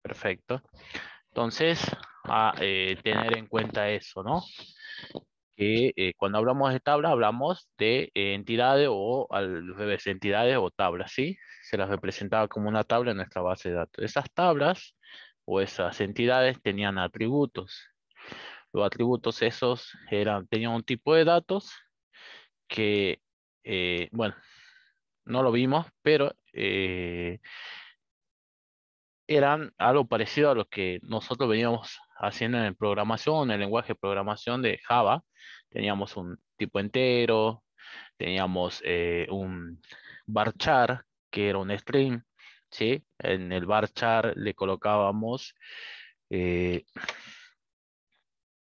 Perfecto. Entonces, tener en cuenta eso, ¿no? Que cuando hablamos de tabla, hablamos de entidades o al revés, entidades o tablas, ¿sí? Se las representaba como una tabla en nuestra base de datos. Esas tablas o esas entidades tenían atributos. Los atributos esos tenían un tipo de datos que, bueno, no lo vimos, pero eran algo parecido a lo que nosotros veníamos haciendo en programación, en el lenguaje de programación de Java. Teníamos un tipo entero, teníamos un varchar, que era un string, ¿sí? En el varchar le colocábamos eh,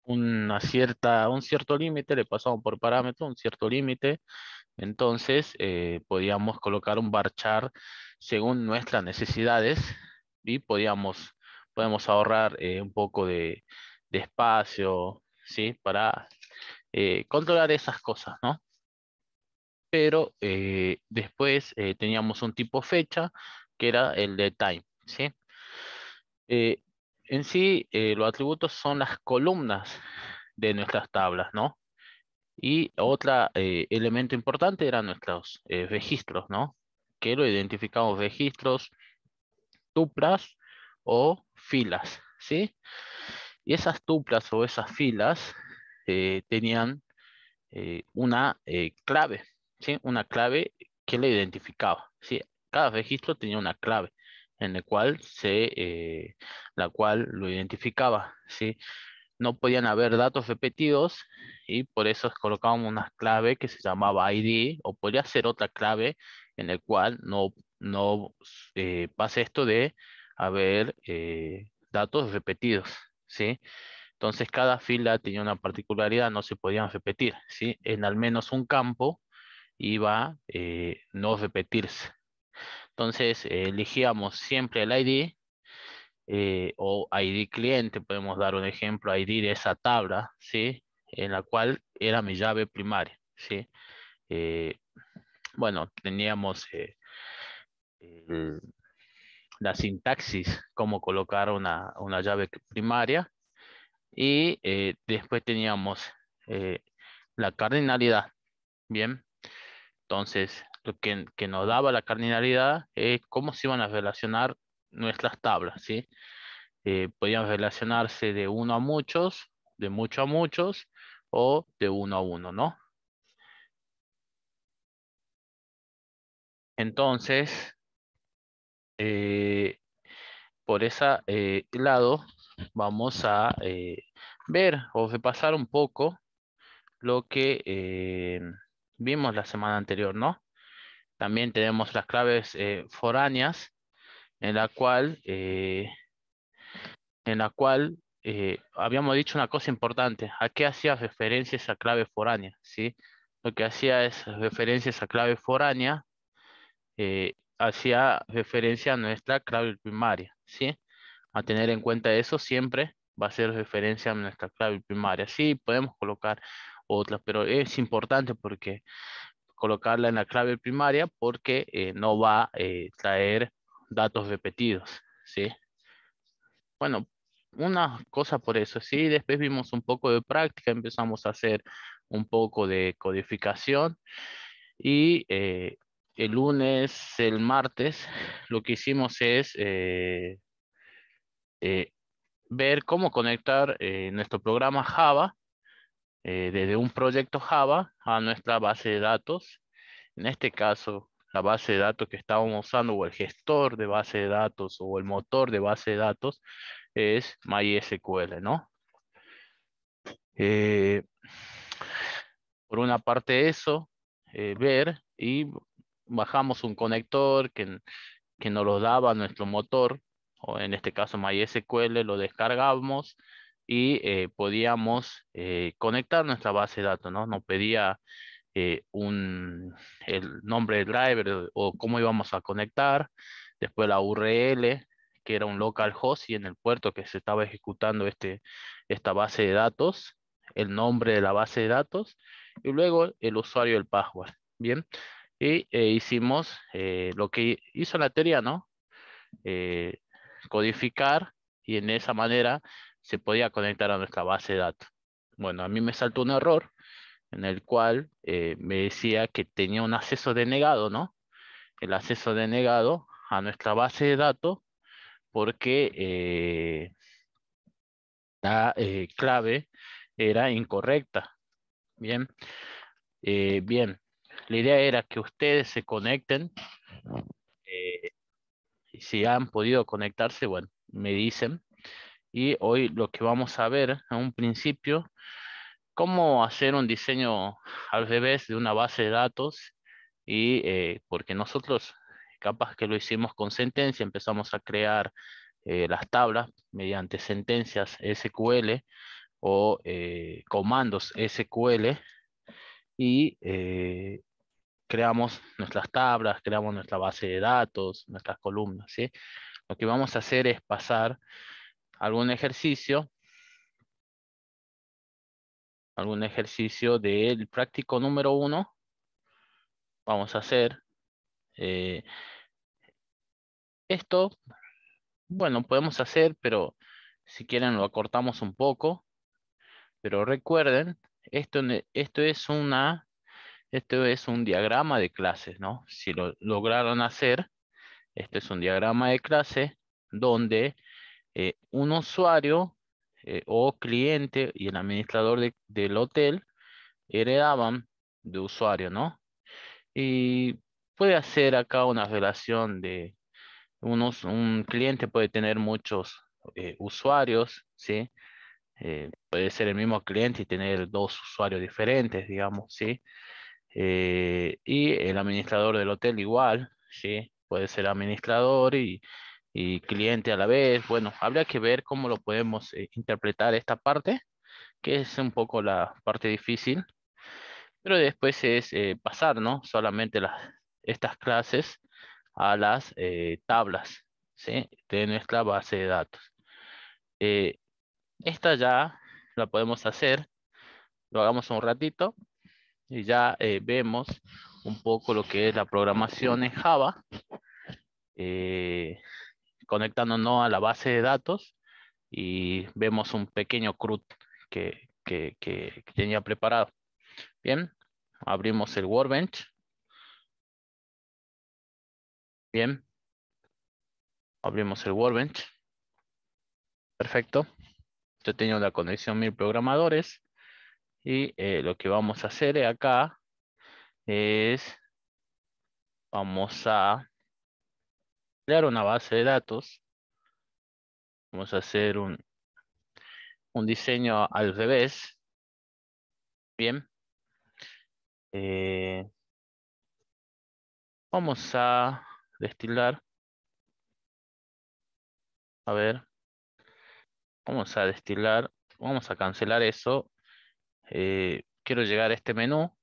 un cierto límite, le pasábamos por parámetro un cierto límite, entonces podíamos colocar un varchar según nuestras necesidades y podemos ahorrar un poco de espacio, ¿sí? Para controlar esas cosas, ¿no? Pero después teníamos un tipo fecha que era el de time, ¿sí? Eh, en sí, los atributos son las columnas de nuestras tablas, ¿no? Y otro elemento importante eran nuestros registros, ¿no? Que lo identificamos registros, tuplas o filas, ¿sí? Y esas tuplas o esas filas tenían una clave, ¿sí? Una clave que le identificaba, ¿sí? Cada registro tenía una clave en la cual lo identificaba, ¿sí? No podían haber datos repetidos y por eso colocábamos una clave que se llamaba ID o podría ser otra clave en el cual no pase esto de haber datos repetidos, ¿sí? Entonces cada fila tenía una particularidad, no se podían repetir, ¿sí? En al menos un campo iba no repetirse. Entonces elegíamos siempre el ID o ID cliente, podemos dar un ejemplo, ID de esa tabla, ¿sí? En la cual era mi llave primaria, ¿sí? Eh, bueno, teníamos el- la sintaxis, cómo colocar una llave primaria y después teníamos eh, la cardinalidad, ¿bien? Entonces, que nos daba la cardinalidad es cómo se iban a relacionar nuestras tablas, ¿sí? Podían relacionarse de uno a muchos, de mucho a muchos o de uno a uno, ¿no? Entonces, eh, por ese lado, vamos a ver o repasar un poco lo que vimos la semana anterior, ¿no? También tenemos las claves foráneas en la cual, eh, habíamos dicho una cosa importante. ¿A qué hacía referencia esa clave foránea? ¿Sí? Lo que hacía es referencia a esa clave foránea, hacía referencia a nuestra clave primaria, ¿sí? A tener en cuenta eso siempre va a ser referencia a nuestra clave primaria. Sí, podemos colocar otras, pero es importante porque colocarla en la clave primaria porque no va a traer datos repetidos, ¿sí? Bueno, una cosa por eso, sí, después vimos un poco de práctica, empezamos a hacer un poco de codificación y el lunes, el martes, lo que hicimos es eh, ver cómo conectar nuestro programa Java desde un proyecto Java a nuestra base de datos. En este caso, la base de datos que estábamos usando o el gestor de base de datos o el motor de base de datos es MySQL, ¿no? Eh, por una parte eso, ver y bajamos un conector que nos lo daba nuestro motor, o en este caso MySQL, lo descargamos y podíamos conectar nuestra base de datos, ¿no? Nos pedía el nombre del driver o cómo íbamos a conectar, después la URL, que era un localhost y en el puerto que se estaba ejecutando esta base de datos, el nombre de la base de datos y luego el usuario y el password. Bien, y hicimos lo que hizo la teoría, ¿no? codificar y en esa manera se podía conectar a nuestra base de datos. Bueno, a mí me saltó un error en el cual me decía que tenía un acceso denegado, ¿no? El acceso denegado a nuestra base de datos porque la clave era incorrecta. Bien, bien. La idea era que ustedes se conecten. eh, y si han podido conectarse, bueno, me dicen. Y hoy lo que vamos a ver a un principio, cómo hacer un diseño al revés de una base de datos. Y porque nosotros capaz que lo hicimos con sentencia, empezamos a crear las tablas mediante sentencias SQL o comandos SQL y creamos nuestras tablas, creamos nuestra base de datos, nuestras columnas, ¿sí? Lo que vamos a hacer es pasar algún ejercicio del práctico número 1. Vamos a hacer eh, esto, bueno, podemos hacer, pero si quieren lo acortamos un poco, pero recuerden, esto es un diagrama de clases, ¿no? Si lo lograron hacer, esto es un diagrama de clase donde un usuario o cliente y el administrador del hotel heredaban de usuario, ¿no? Y puede hacer acá una relación de un cliente puede tener muchos usuarios, ¿sí? Puede ser el mismo cliente y tener dos usuarios diferentes, digamos, ¿sí? Y el administrador del hotel igual, ¿sí? Puede ser administrador y cliente a la vez. Bueno, habría que ver cómo lo podemos interpretar esta parte, que es un poco la parte difícil, pero después es pasar, ¿no? Solamente estas clases a las tablas, ¿sí? De nuestra base de datos. Eh, esta ya la podemos hacer, lo hagamos un ratito y ya vemos un poco lo que es la programación en Java, eh, conectándonos a la base de datos y vemos un pequeño CRUD que tenía preparado. Bien, abrimos el Workbench. Bien, abrimos el Workbench. Perfecto. Yo tengo la conexión 1000 programadores y lo que vamos a hacer acá es, vamos a crear una base de datos. Vamos a hacer un diseño al revés. Bien. Eh, vamos a destilar. A ver, vamos a destilar. Vamos a cancelar eso. Quiero llegar a este menú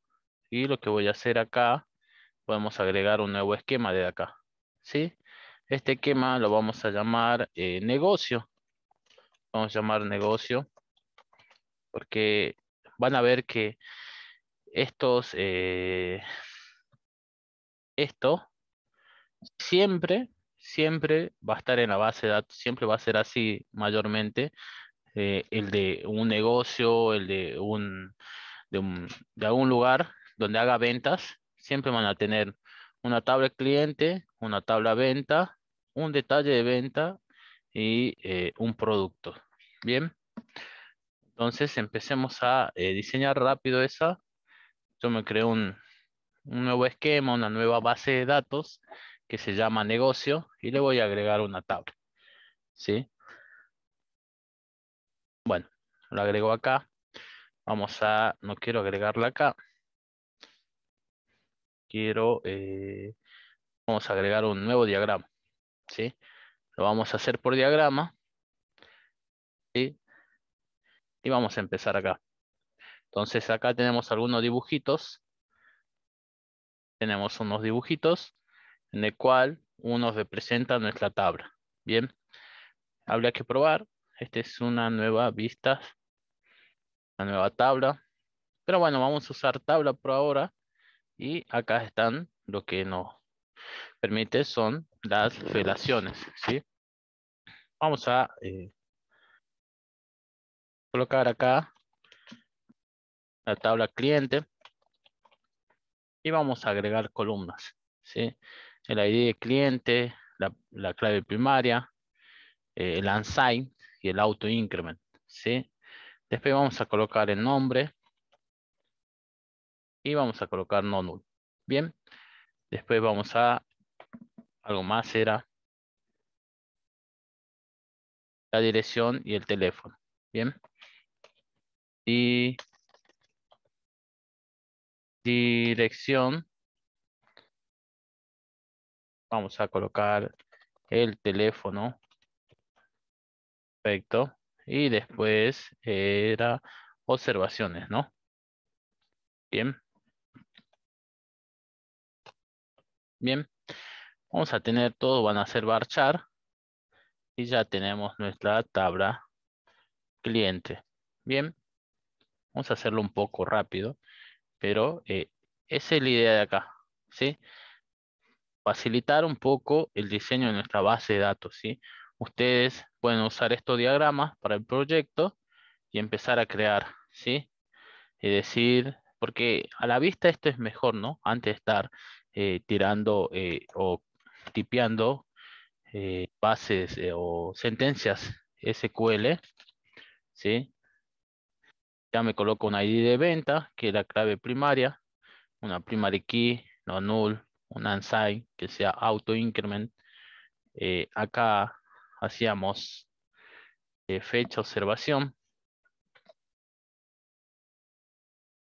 y lo que voy a hacer acá, podemos agregar un nuevo esquema de acá. ¿Sí? Este esquema lo vamos a llamar negocio. Vamos a llamar negocio porque van a ver que estos, esto siempre va a estar en la base de datos, siempre va a ser así mayormente. El de un negocio, el de algún lugar donde haga ventas, siempre van a tener una tabla cliente, una tabla venta, un detalle de venta y un producto. Bien, entonces empecemos a diseñar rápido esa. Yo me creo un nuevo esquema, una nueva base de datos que se llama negocio y le voy a agregar una tabla. ¿Sí? Bueno, lo agrego acá. No quiero agregarla acá. Vamos a agregar un nuevo diagrama. ¿Sí? Lo vamos a hacer por diagrama. ¿Sí? Y vamos a empezar acá. Entonces acá tenemos algunos dibujitos. Tenemos unos dibujitos en el cual uno representa nuestra tabla. Bien, habría que probar. Esta es una nueva vista, una nueva tabla. Pero bueno, vamos a usar tabla por ahora. Y acá están lo que nos permite son las relaciones, ¿sí? Vamos a colocar acá la tabla cliente y vamos a agregar columnas, ¿sí? El ID de cliente, la clave primaria, el unsigned y el auto increment, ¿sí? Después vamos a colocar el nombre y vamos a colocar no null. Bien, después vamos a, algo más era la dirección y el teléfono. Bien, y dirección, vamos a colocar el teléfono, perfecto. Y después era observaciones, ¿no? Bien, bien. Vamos a tener todo, van a ser varchar y ya tenemos nuestra tabla cliente. Bien, vamos a hacerlo un poco rápido, pero esa es la idea de acá, ¿sí? Facilitar un poco el diseño de nuestra base de datos, ¿sí? Ustedes pueden usar estos diagramas para el proyecto y empezar a crear, ¿sí? Es decir, porque a la vista esto es mejor, ¿no? Antes de estar tirando o tipeando bases o sentencias SQL, ¿sí? Ya me coloco un ID de venta, que es la clave primaria, una primary key, no null, un unsigned, que sea auto increment. Acá hacíamos fecha observación,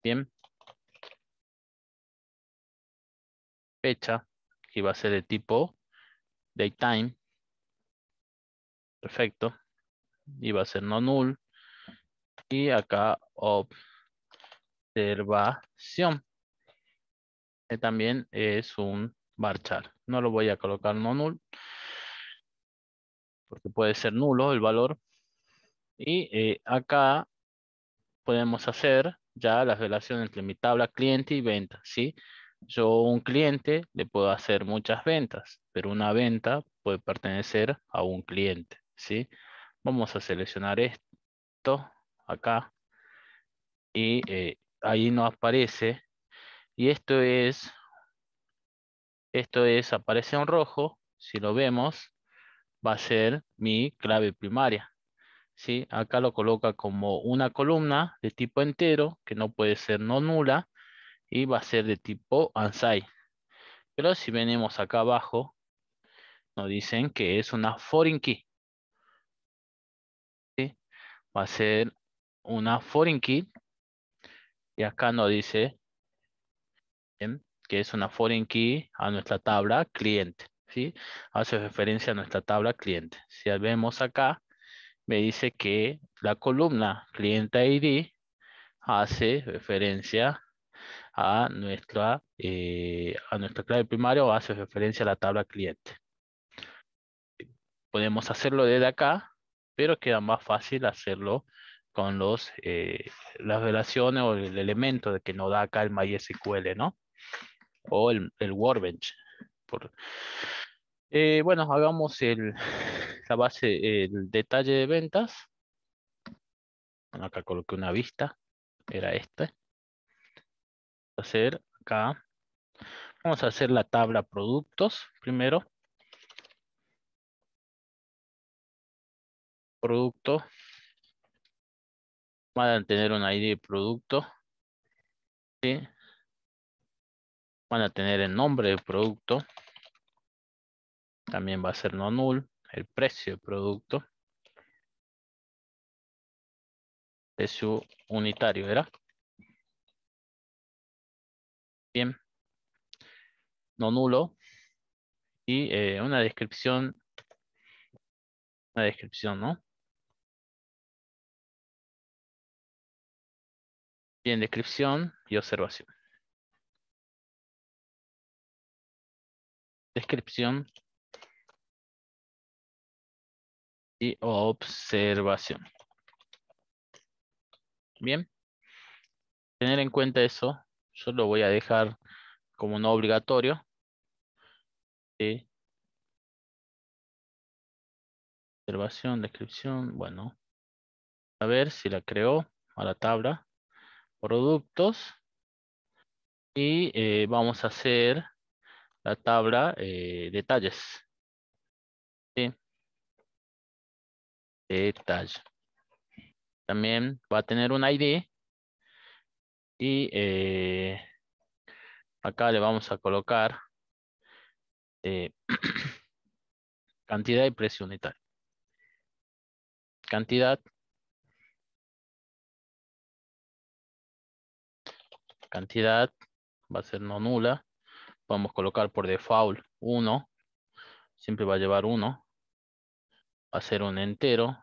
bien, fecha, que va a ser de tipo datetime, perfecto, y va a ser no null, y acá observación, que también es un varchar. No lo voy a colocar no null, porque puede ser nulo el valor, y acá podemos hacer ya las relaciones entre mi tabla cliente y venta, ¿sí? Yo un cliente le puedo hacer muchas ventas, pero una venta puede pertenecer a un cliente, ¿sí? Vamos a seleccionar esto acá y ahí nos aparece y aparece en rojo, si lo vemos, va a ser mi clave primaria. ¿Sí? Acá lo coloca como una columna de tipo entero, que no puede ser no nula, y va a ser de tipo ANSI. Pero si venimos acá abajo, nos dicen que es una foreign key, ¿sí? Va a ser una foreign key, y acá nos dice ¿bien? Que es una foreign key a nuestra tabla cliente, ¿sí? Hace referencia a nuestra tabla cliente. Si vemos acá, me dice que la columna cliente ID hace referencia a nuestra clave primaria o hace referencia a la tabla cliente. Podemos hacerlo desde acá, pero queda más fácil hacerlo con las relaciones o el elemento de que nos da acá el MySQL, ¿no? O el Workbench. Por, bueno, hagamos la base, el detalle de ventas. Bueno, acá coloqué una vista, era esta. Hacer acá. Vamos a hacer la tabla productos primero. Producto. Van a tener un ID de producto. ¿Sí? Van a tener el nombre del producto. También va a ser no null. El precio del producto. Precio unitario, ¿era? Bien. No nulo. Y una descripción, ¿no? Bien, descripción y observación. Descripción y observación. Bien, tener en cuenta eso, yo lo voy a dejar como no obligatorio, ¿sí? Observación, descripción. Bueno, a ver si la creó a la tabla. Productos. Y vamos a hacer la tabla detalles. ¿Sí? Detalle. También va a tener un ID. Y acá le vamos a colocar eh, cantidad y precio unitario. Cantidad, cantidad va a ser no nula. Podemos colocar por default 1. Siempre va a llevar 1. Va a ser un entero.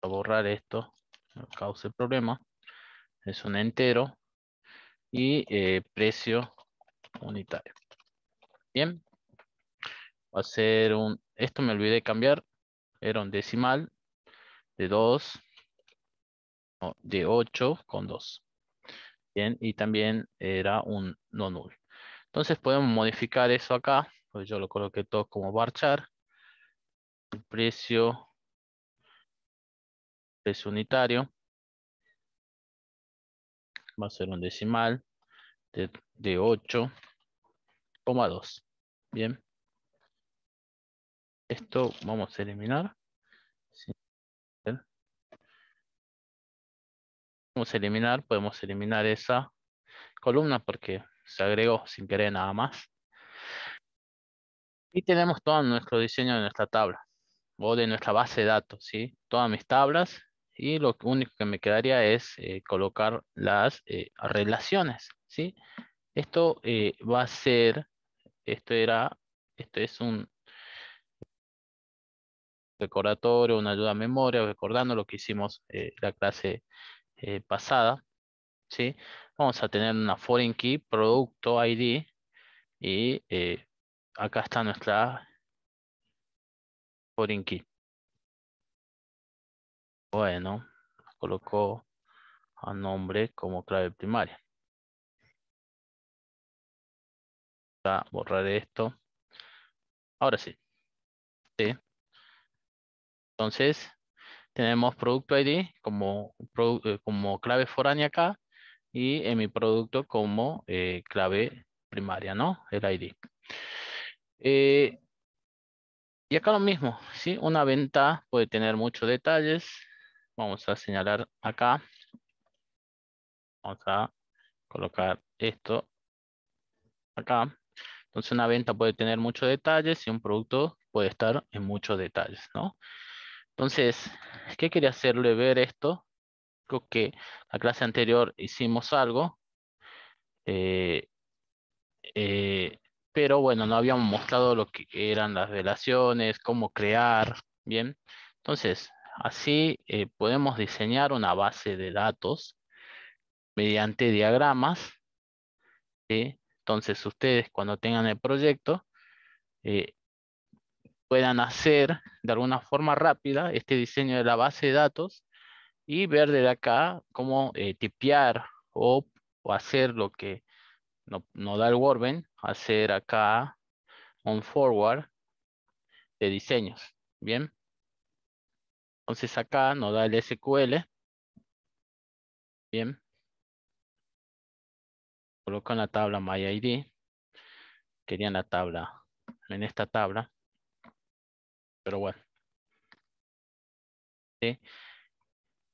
A borrar esto, no cause problema. Es un entero. Y precio unitario. Bien. Va a ser un... Esto me olvidé cambiar. Era un decimal de 2. No, de 8 con 2. Bien, y también era un no null. Entonces podemos modificar eso acá. Pues yo lo coloqué todo como varchar. El precio unitario va a ser un decimal de 8,2. Bien, esto vamos a eliminar. Sí, podemos eliminar esa columna porque se agregó sin querer nada más. Y tenemos todo nuestro diseño de nuestra tabla o de nuestra base de datos, ¿sí? Todas mis tablas y lo único que me quedaría es colocar las relaciones, ¿sí? Esto va a ser, esto es un recordatorio, una ayuda a memoria, recordando lo que hicimos la clase pasada, ¿sí? Vamos a tener una foreign key, producto ID, y acá está nuestra foreign key. Bueno, colocó a nombre como clave primaria. A borrar esto. Ahora sí, ¿sí? Entonces, tenemos producto ID como clave foránea acá y en mi producto como clave primaria, ¿no? El ID. Eh, y acá lo mismo, ¿sí? Una venta puede tener muchos detalles. Vamos a señalar acá. Vamos a colocar esto acá. Entonces una venta puede tener muchos detalles y un producto puede estar en muchos detalles, ¿no? Entonces, ¿qué quería hacerle ver esto? Creo que la clase anterior hicimos algo, eh, eh, pero bueno, no habíamos mostrado lo que eran las relaciones, cómo crear, ¿bien? Entonces, así podemos diseñar una base de datos mediante diagramas, ¿sí? Entonces, ustedes cuando tengan el proyecto, eh, puedan hacer de alguna forma rápida este diseño de la base de datos y ver desde acá cómo tipear o hacer lo que no da el Workbench, hacer acá un forward de diseños. Bien, entonces acá nos da el SQL. Bien, coloco en la tabla MyID. Quería en la tabla, en esta tabla, pero bueno, ¿sí?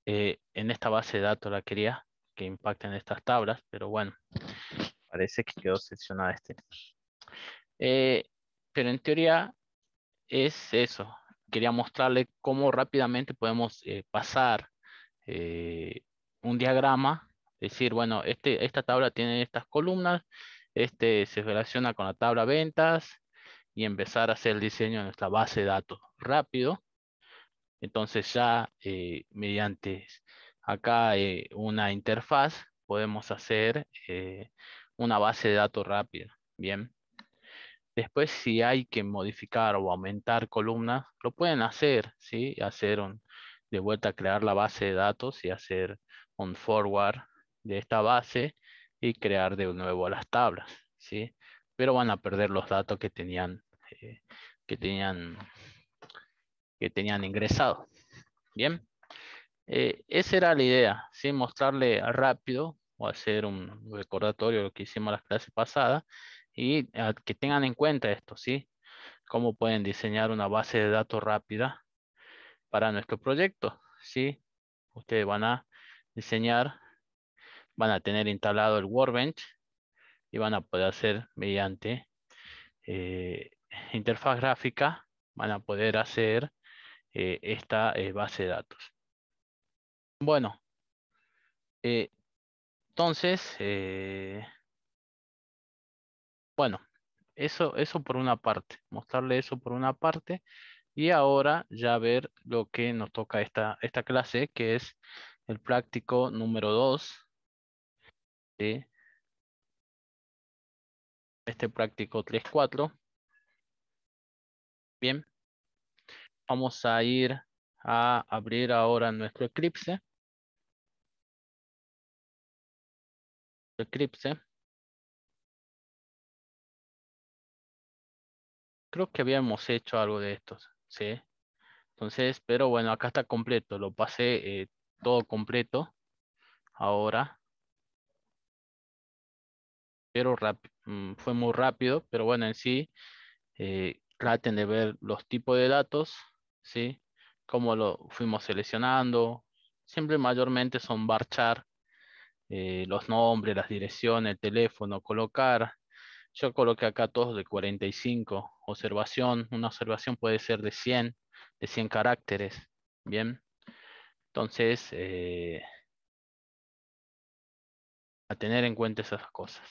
En esta base de datos la quería que impacte en estas tablas, pero bueno, parece que quedó seccionada este. Eh, pero en teoría es eso. Quería mostrarle cómo rápidamente podemos pasar eh, un diagrama, decir, bueno, esta tabla tiene estas columnas, este se relaciona con la tabla ventas y empezar a hacer el diseño de nuestra base de datos rápido. Entonces ya mediante acá una interfaz podemos hacer una base de datos rápida. Bien. Después, si hay que modificar o aumentar columnas, lo pueden hacer, ¿sí? De vuelta crear la base de datos y hacer un forward de esta base y crear de nuevo las tablas, ¿sí? Pero van a perder los datos que tenían que tenían, que tenían ingresado. Bien, esa era la idea, ¿sí? Mostrarle rápido o hacer un recordatorio de lo que hicimos la clase pasada y que tengan en cuenta esto, ¿sí? Cómo pueden diseñar una base de datos rápida para nuestro proyecto, ¿sí? Ustedes van a diseñar, van a tener instalado el Workbench y van a poder hacer mediante eh, interfaz gráfica, van a poder hacer esta base de datos. Bueno, eh, entonces, bueno, eso por una parte, mostrarle eso por una parte y ahora ya ver lo que nos toca esta clase, que es el práctico número 2, ¿sí? Este práctico 3.4. Bien, vamos a ir a abrir ahora nuestro Eclipse. Eclipse. Creo que habíamos hecho algo de estos, ¿sí? Entonces, pero bueno, acá está completo. Lo pasé todo completo ahora, pero fue muy rápido. Pero bueno, en sí, traten de ver los tipos de datos, ¿sí? Cómo lo fuimos seleccionando. Siempre mayormente son varchar, los nombres, las direcciones, el teléfono, colocar. Yo coloqué acá todos de 45. Observación, una observación puede ser de 100 caracteres. Bien, entonces, a tener en cuenta esas cosas.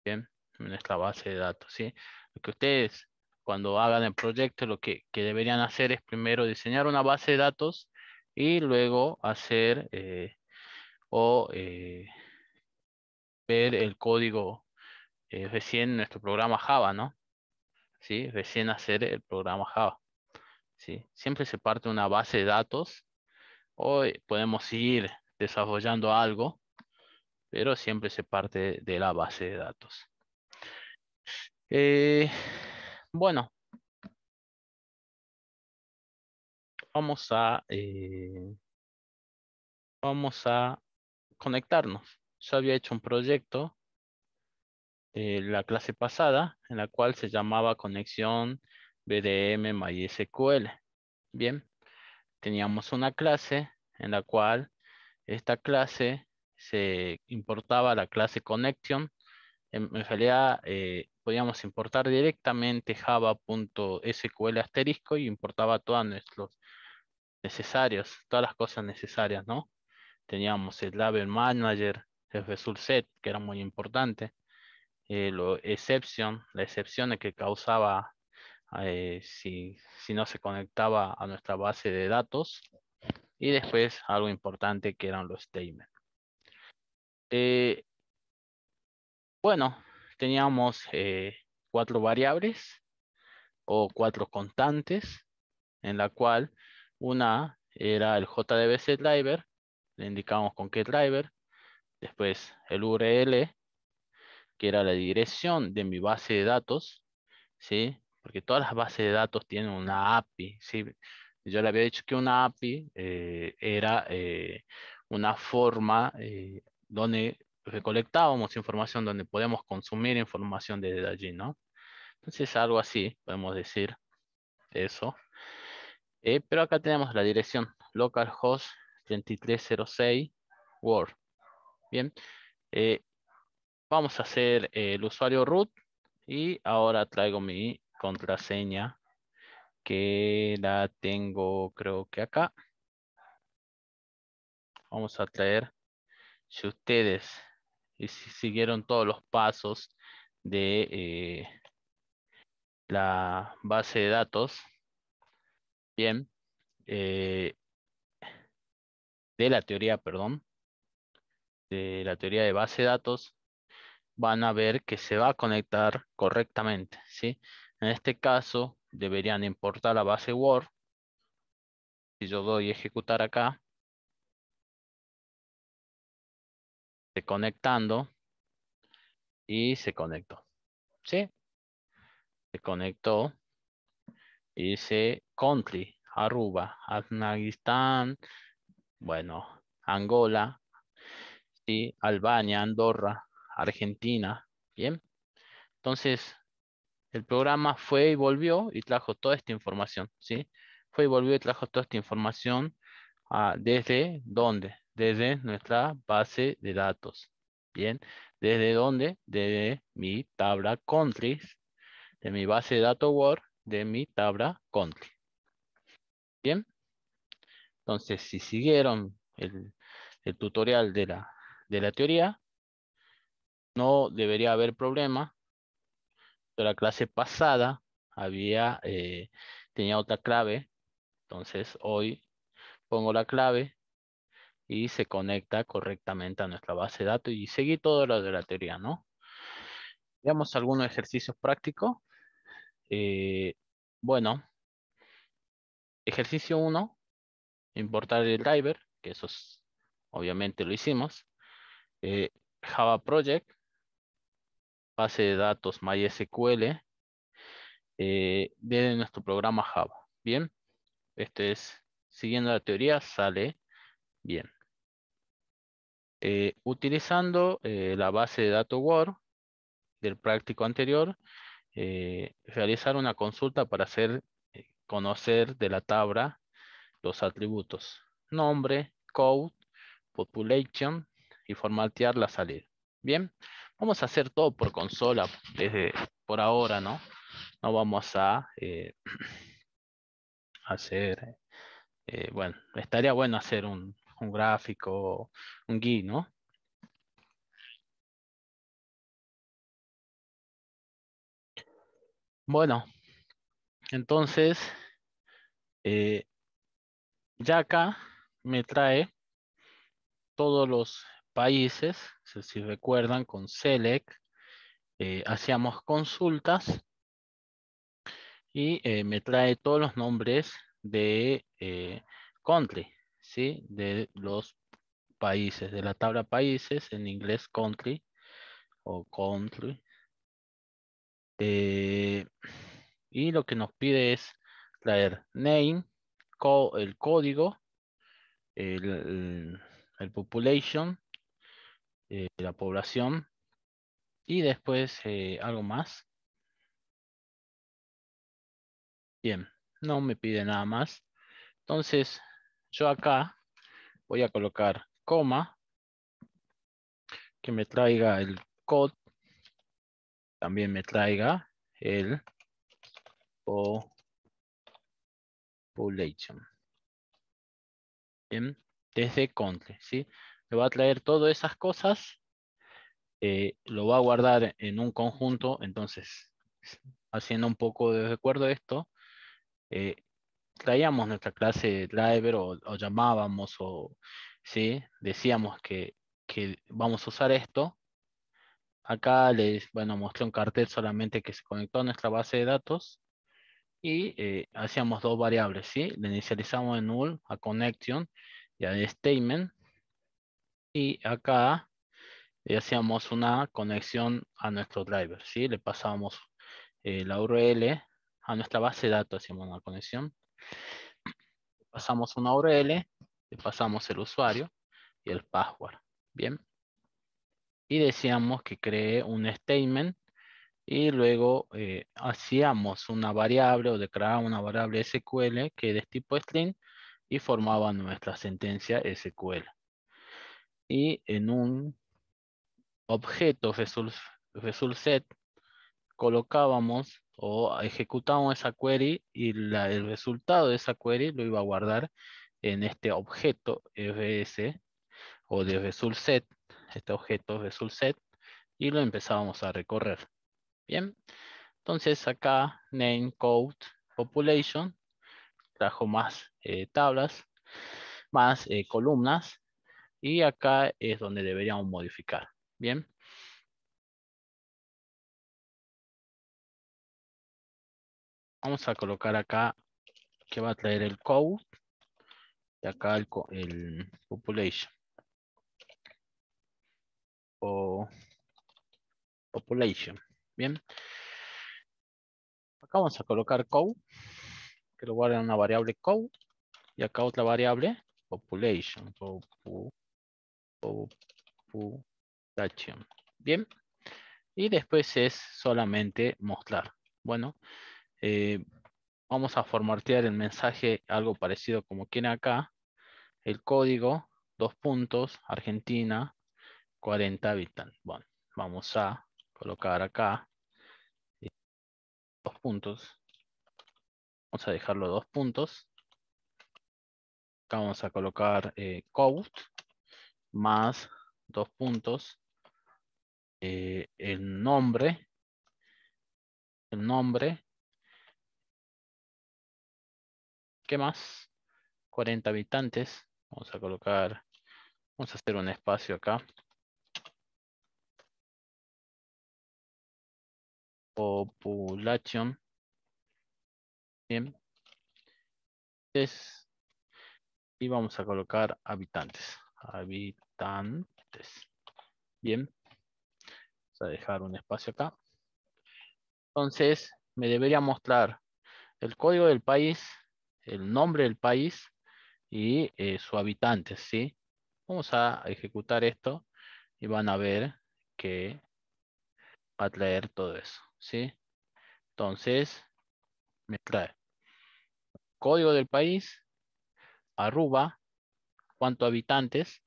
Bien, en nuestra base de datos, ¿sí? Lo que ustedes, cuando hagan el proyecto, que deberían hacer es primero diseñar una base de datos y luego hacer o ver el código recién en nuestro programa Java, ¿no? ¿Sí? Recién hacer el programa Java, ¿sí? Siempre se parte de una base de datos o podemos ir desarrollando algo, pero siempre se parte de la base de datos. Eh, bueno, vamos vamos a conectarnos. Yo había hecho un proyecto la clase pasada en la cual se llamaba conexión BDM MySQL. Bien, teníamos una clase en la cual esta clase se importaba la clase connection. En realidad podíamos importar directamente java.sql asterisco y importaba todas nuestros necesarios, todas las cosas necesarias, ¿no? Teníamos el label manager, el result set, que era muy importante, lo exception, la excepción que causaba si no se conectaba a nuestra base de datos, y después algo importante que eran los statements. Eh, bueno, teníamos 4 variables o 4 constantes, en la cual una era el JDBC driver, le indicamos con qué driver, después el URL, que era la dirección de mi base de datos, ¿sí? Porque todas las bases de datos tienen una API, ¿sí? Yo le había dicho que una API era una forma donde recolectábamos información, donde podemos consumir información desde allí, ¿no? Entonces algo así, podemos decir eso. Pero acá tenemos la dirección localhost 3306 Word. Bien, eh, vamos a hacer el usuario root y ahora traigo mi contraseña que la tengo creo que acá. Vamos a traer, si ustedes y si siguieron todos los pasos de la base de datos, bien, eh, de la teoría, perdón, de la teoría de base de datos, van a ver que se va a conectar correctamente, ¿sí? En este caso, deberían importar la base Word. Si yo doy ejecutar acá, se conectando y se conectó, ¿sí? Se conectó. y dice country, Aruba, Afganistán, bueno, Angola, ¿sí? Albania, Andorra, Argentina, ¿bien? Entonces, el programa fue y volvió y trajo toda esta información, ¿sí? Fue y volvió y trajo toda esta información ¿desde dónde? Desde nuestra base de datos, ¿bien? ¿Desde dónde? Desde mi tabla countries, de mi base de datos Word, de mi tabla country, ¿bien? Entonces, si siguieron el tutorial de la teoría, no debería haber problema. De la clase pasada tenía otra clave, entonces hoy pongo la clave y se conecta correctamente a nuestra base de datos y seguí todo lo de la teoría, ¿no? Veamos algunos ejercicios prácticos. Eh, bueno, ejercicio uno, importar el driver, que obviamente lo hicimos. Java Project, base de datos MySQL, de nuestro programa Java. Bien, este es, siguiendo la teoría, sale bien. Utilizando la base de datos Word del práctico anterior, realizar una consulta para hacer conocer de la tabla los atributos nombre, code, population y formatear la salida. Bien, vamos a hacer todo por consola desde por ahora, ¿no? No vamos a hacer, bueno, estaría bueno hacer un gráfico, un GUI, ¿no? Bueno, entonces, eh, ya acá me trae todos los países, si recuerdan, con select, hacíamos consultas y me trae todos los nombres de country, ¿sí? De los países, de la tabla países, en inglés country o country. Eh, y lo que nos pide es traer name, el código, el, el population, la población y después algo más. Bien, no me pide nada más. Entonces, yo acá voy a colocar coma, que me traiga el code, también me traiga el population. Bien, desde country, ¿sí? Me va a traer todas esas cosas, lo va a guardar en un conjunto, entonces, haciendo un poco de recuerdo de esto, eh, traíamos nuestra clase de driver o llamábamos o, ¿sí? Decíamos que vamos a usar esto. Acá bueno, mostré un cartel solamente que se conectó a nuestra base de datos y hacíamos dos variables, ¿sí? Le inicializamos en null a connection y a statement y acá hacíamos una conexión a nuestro driver, ¿sí? Le pasábamos la URL a nuestra base de datos, hacíamos una conexión, pasamos una URL, le pasamos el usuario y el password, ¿bien? Y decíamos que cree un statement y luego hacíamos una variable o declarábamos una variable SQL que es tipo string y formaba nuestra sentencia SQL. Y en un objeto result set colocábamos o ejecutábamos esa query y el resultado de esa query lo iba a guardar en este objeto rs o de result set, este objeto result set, y lo empezábamos a recorrer. Bien, entonces acá name, code, population, trajo más tablas, más columnas, y acá es donde deberíamos modificar. Bien, vamos a colocar acá que va a traer el code y acá el population o population. Bien, acá vamos a colocar code que lo guarde en una variable code y acá otra variable population. Population. Bien. Y después es solamente mostrar. Bueno, eh, vamos a formatear el mensaje algo parecido como quiere acá. El código, dos puntos, Argentina, 40 habitantes. Bueno, vamos a colocar acá dos puntos. Vamos a dejarlo dos puntos. Acá vamos a colocar code más dos puntos. El nombre. El nombre. ¿Qué más? 40 habitantes. Vamos a colocar, vamos a hacer un espacio acá. Population. Bien. Y vamos a colocar habitantes. Habitantes. Bien. Vamos a dejar un espacio acá. Entonces, me debería mostrar el código del país, el nombre del país y su habitante, ¿sí? Vamos a ejecutar esto y van a ver que va a traer todo eso, ¿sí? Entonces, me trae código del país, arroba, cuántos habitantes,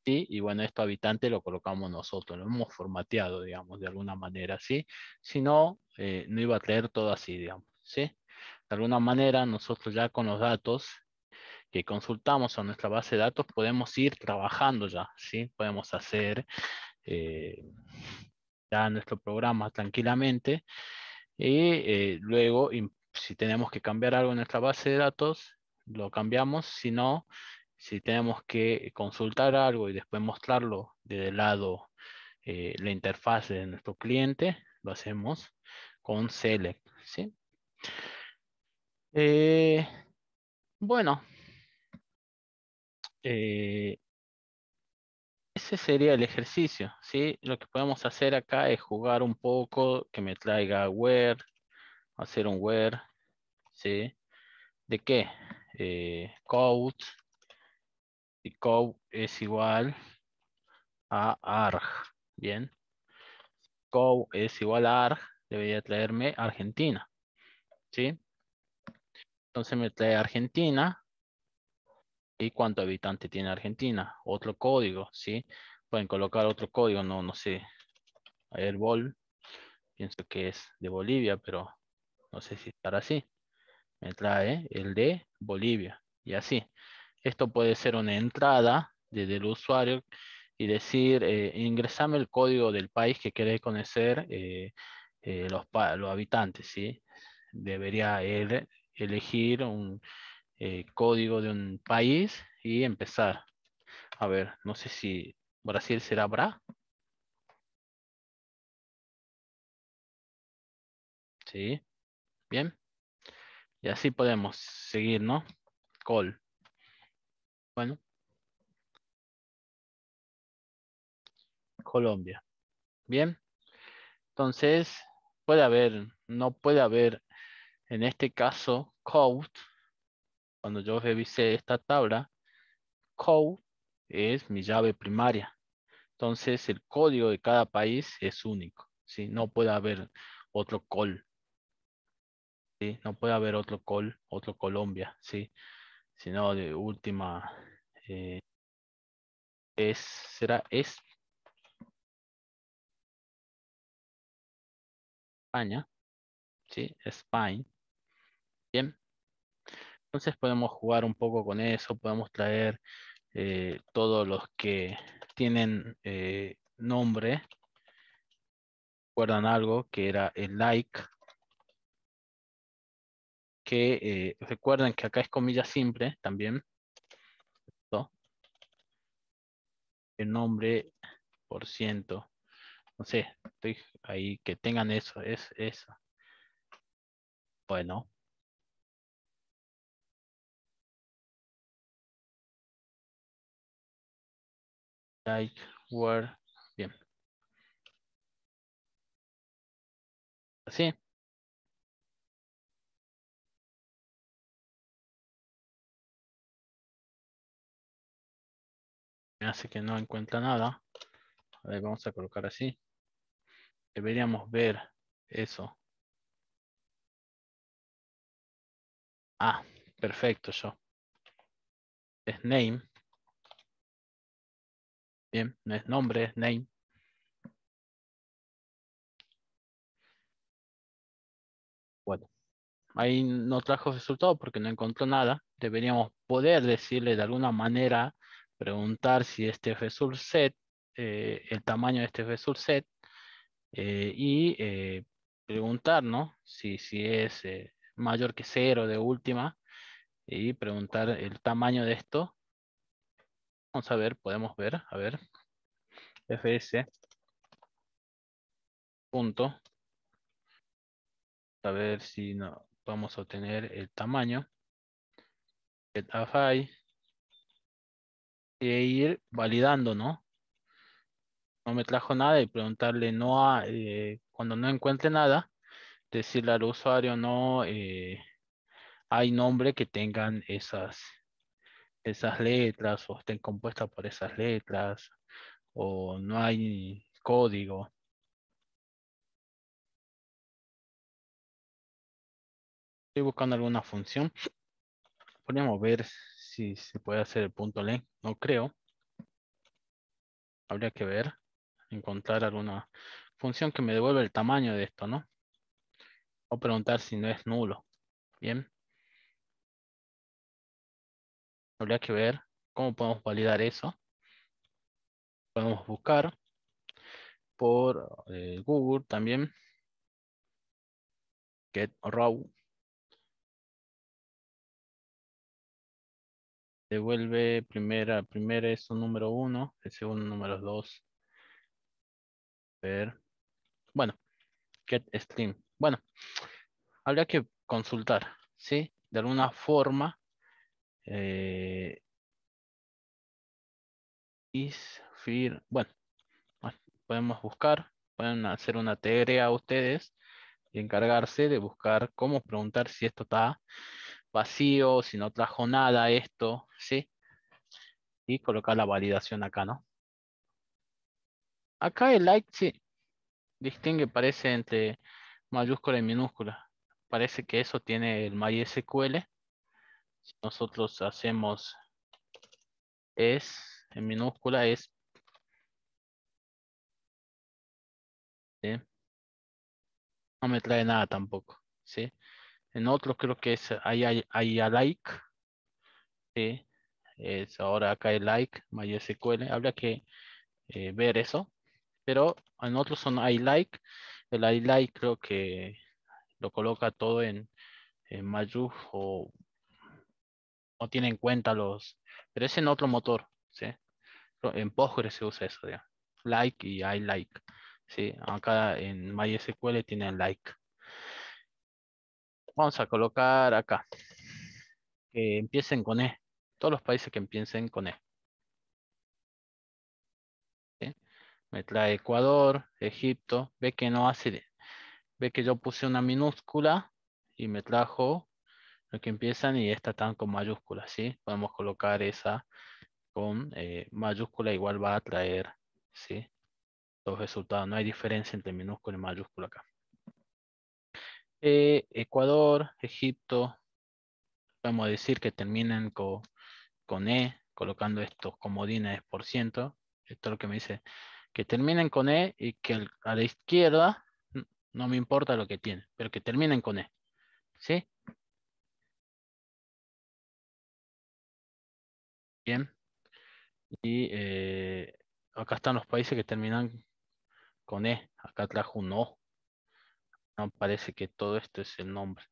¿sí? Y bueno, estos habitantes lo colocamos nosotros, lo hemos formateado, digamos, de alguna manera, ¿sí? Si no, no iba a traer todo así, digamos, ¿sí? De alguna manera, nosotros ya con los datos que consultamos a nuestra base de datos, podemos ir trabajando ya, ¿sí? Podemos hacer eh, ya nuestro programa tranquilamente y luego, si tenemos que cambiar algo en nuestra base de datos, lo cambiamos. Si no, si tenemos que consultar algo y después mostrarlo desde el lado, la interfaz de nuestro cliente, lo hacemos con select, ¿sí? Eh, bueno, eh, ese sería el ejercicio, ¿sí? Lo que podemos hacer acá es jugar un poco, que me traiga where, hacer un where, ¿sí? ¿De qué? Code, y code es igual a arg, ¿bien? Code es igual a arg, debería traerme Argentina, ¿sí? Entonces me trae Argentina, ¿y cuánto habitante tiene Argentina? Otro código, ¿sí? Pueden colocar otro código, no, no sé, airball, pienso que es de Bolivia, pero no sé si estará así. Me trae el de Bolivia y así. Esto puede ser una entrada desde el usuario y decir, ingresame el código del país que quiere conocer, los habitantes, ¿sí? Debería él elegir un código de un país y empezar. A ver, no sé si Brasil será Bra, ¿sí? Bien. Y así podemos seguir, ¿no? Col. Bueno, Colombia. Bien. Entonces, puede haber, no puede haber, en este caso, code. Cuando yo revisé esta tabla, code es mi llave primaria. Entonces, el código de cada país es único, ¿sí? No puede haber otro col, ¿sí? No puede haber otro col, otro Colombia, ¿sí? Sino de última, eh, será España, ¿sí? España. Bien. Entonces podemos jugar un poco con eso, podemos traer todos los que tienen nombre. ¿Recuerdan algo que era el like? Que recuerden que acá es comilla simple también, ¿no? El nombre por ciento. No sé, estoy ahí que tengan eso, es eso. Bueno, like, word, bien. Así, hace que no encuentra nada. A ver, vamos a colocar así. Deberíamos ver eso. Ah, perfecto, yo. Es name. Bien, no es nombre, es name. Bueno, ahí no trajo resultado porque no encontró nada. Deberíamos poder decirle de alguna manera, preguntar si este result set, el tamaño de este result set, y preguntar, ¿no? Si es mayor que cero de última, y preguntar el tamaño de esto. Vamos a ver, podemos ver, a ver, fs punto, a ver si no vamos a obtener el tamaño, getAfy, e ir validando, ¿no? No me trajo nada y preguntarle no a, cuando no encuentre nada, decirle al usuario no hay nombre que tengan esas letras o estén compuestas por esas letras o no hay código. Estoy buscando alguna función. Podríamos ver si se puede hacer el punto len. No creo. Habría que ver. Encontrar alguna función que me devuelva el tamaño de esto, ¿no? O preguntar si no es nulo. Bien. Habría que ver cómo podemos validar eso. Podemos buscar por Google también. Get raw. Devuelve primera es un número 1. El segundo número es 2. Ver. Bueno, get string. Bueno, habría que consultar, ¿sí? De alguna forma. Eh, bueno, podemos buscar, pueden hacer una tarea a ustedes y encargarse de buscar cómo preguntar si esto está vacío, si no trajo nada esto, ¿sí? Y colocar la validación acá, ¿no? Acá el like, sí, distingue, parece entre mayúscula y minúscula. Parece que eso tiene el MySQL. Si nosotros hacemos es, en minúscula es, ¿sí? No me trae nada tampoco, ¿sí? En otros creo que es hay a like, ¿sí? Es ahora acá el like, MySQL. Habría que ver eso. Pero en otros son I like. El I like creo que lo coloca todo en mayús o tiene en cuenta los. Pero es en otro motor, ¿sí? En Postgres se usa eso, ya. Like y I like. Sí, acá en MySQL tienen like. Vamos a colocar acá. Que empiecen con E. Todos los países que empiecen con E. ¿Sí? Me trae Ecuador, Egipto. Ve que no hace. Ve que yo puse una minúscula y me trajo lo que empiezan y esta están con mayúsculas, ¿sí? Podemos colocar esa con mayúscula, igual va a traer, ¿sí? Los resultados. No hay diferencia entre minúscula y mayúscula acá. Ecuador, Egipto, podemos decir que terminan con E, colocando estos comodines por ciento. Esto es lo que me dice, que terminen con E y que a la izquierda no me importa lo que tiene, pero que terminen con E, ¿sí? Bien. Y acá están los países que terminan con E. Acá trajo un O. No parece que todo esto es el nombre.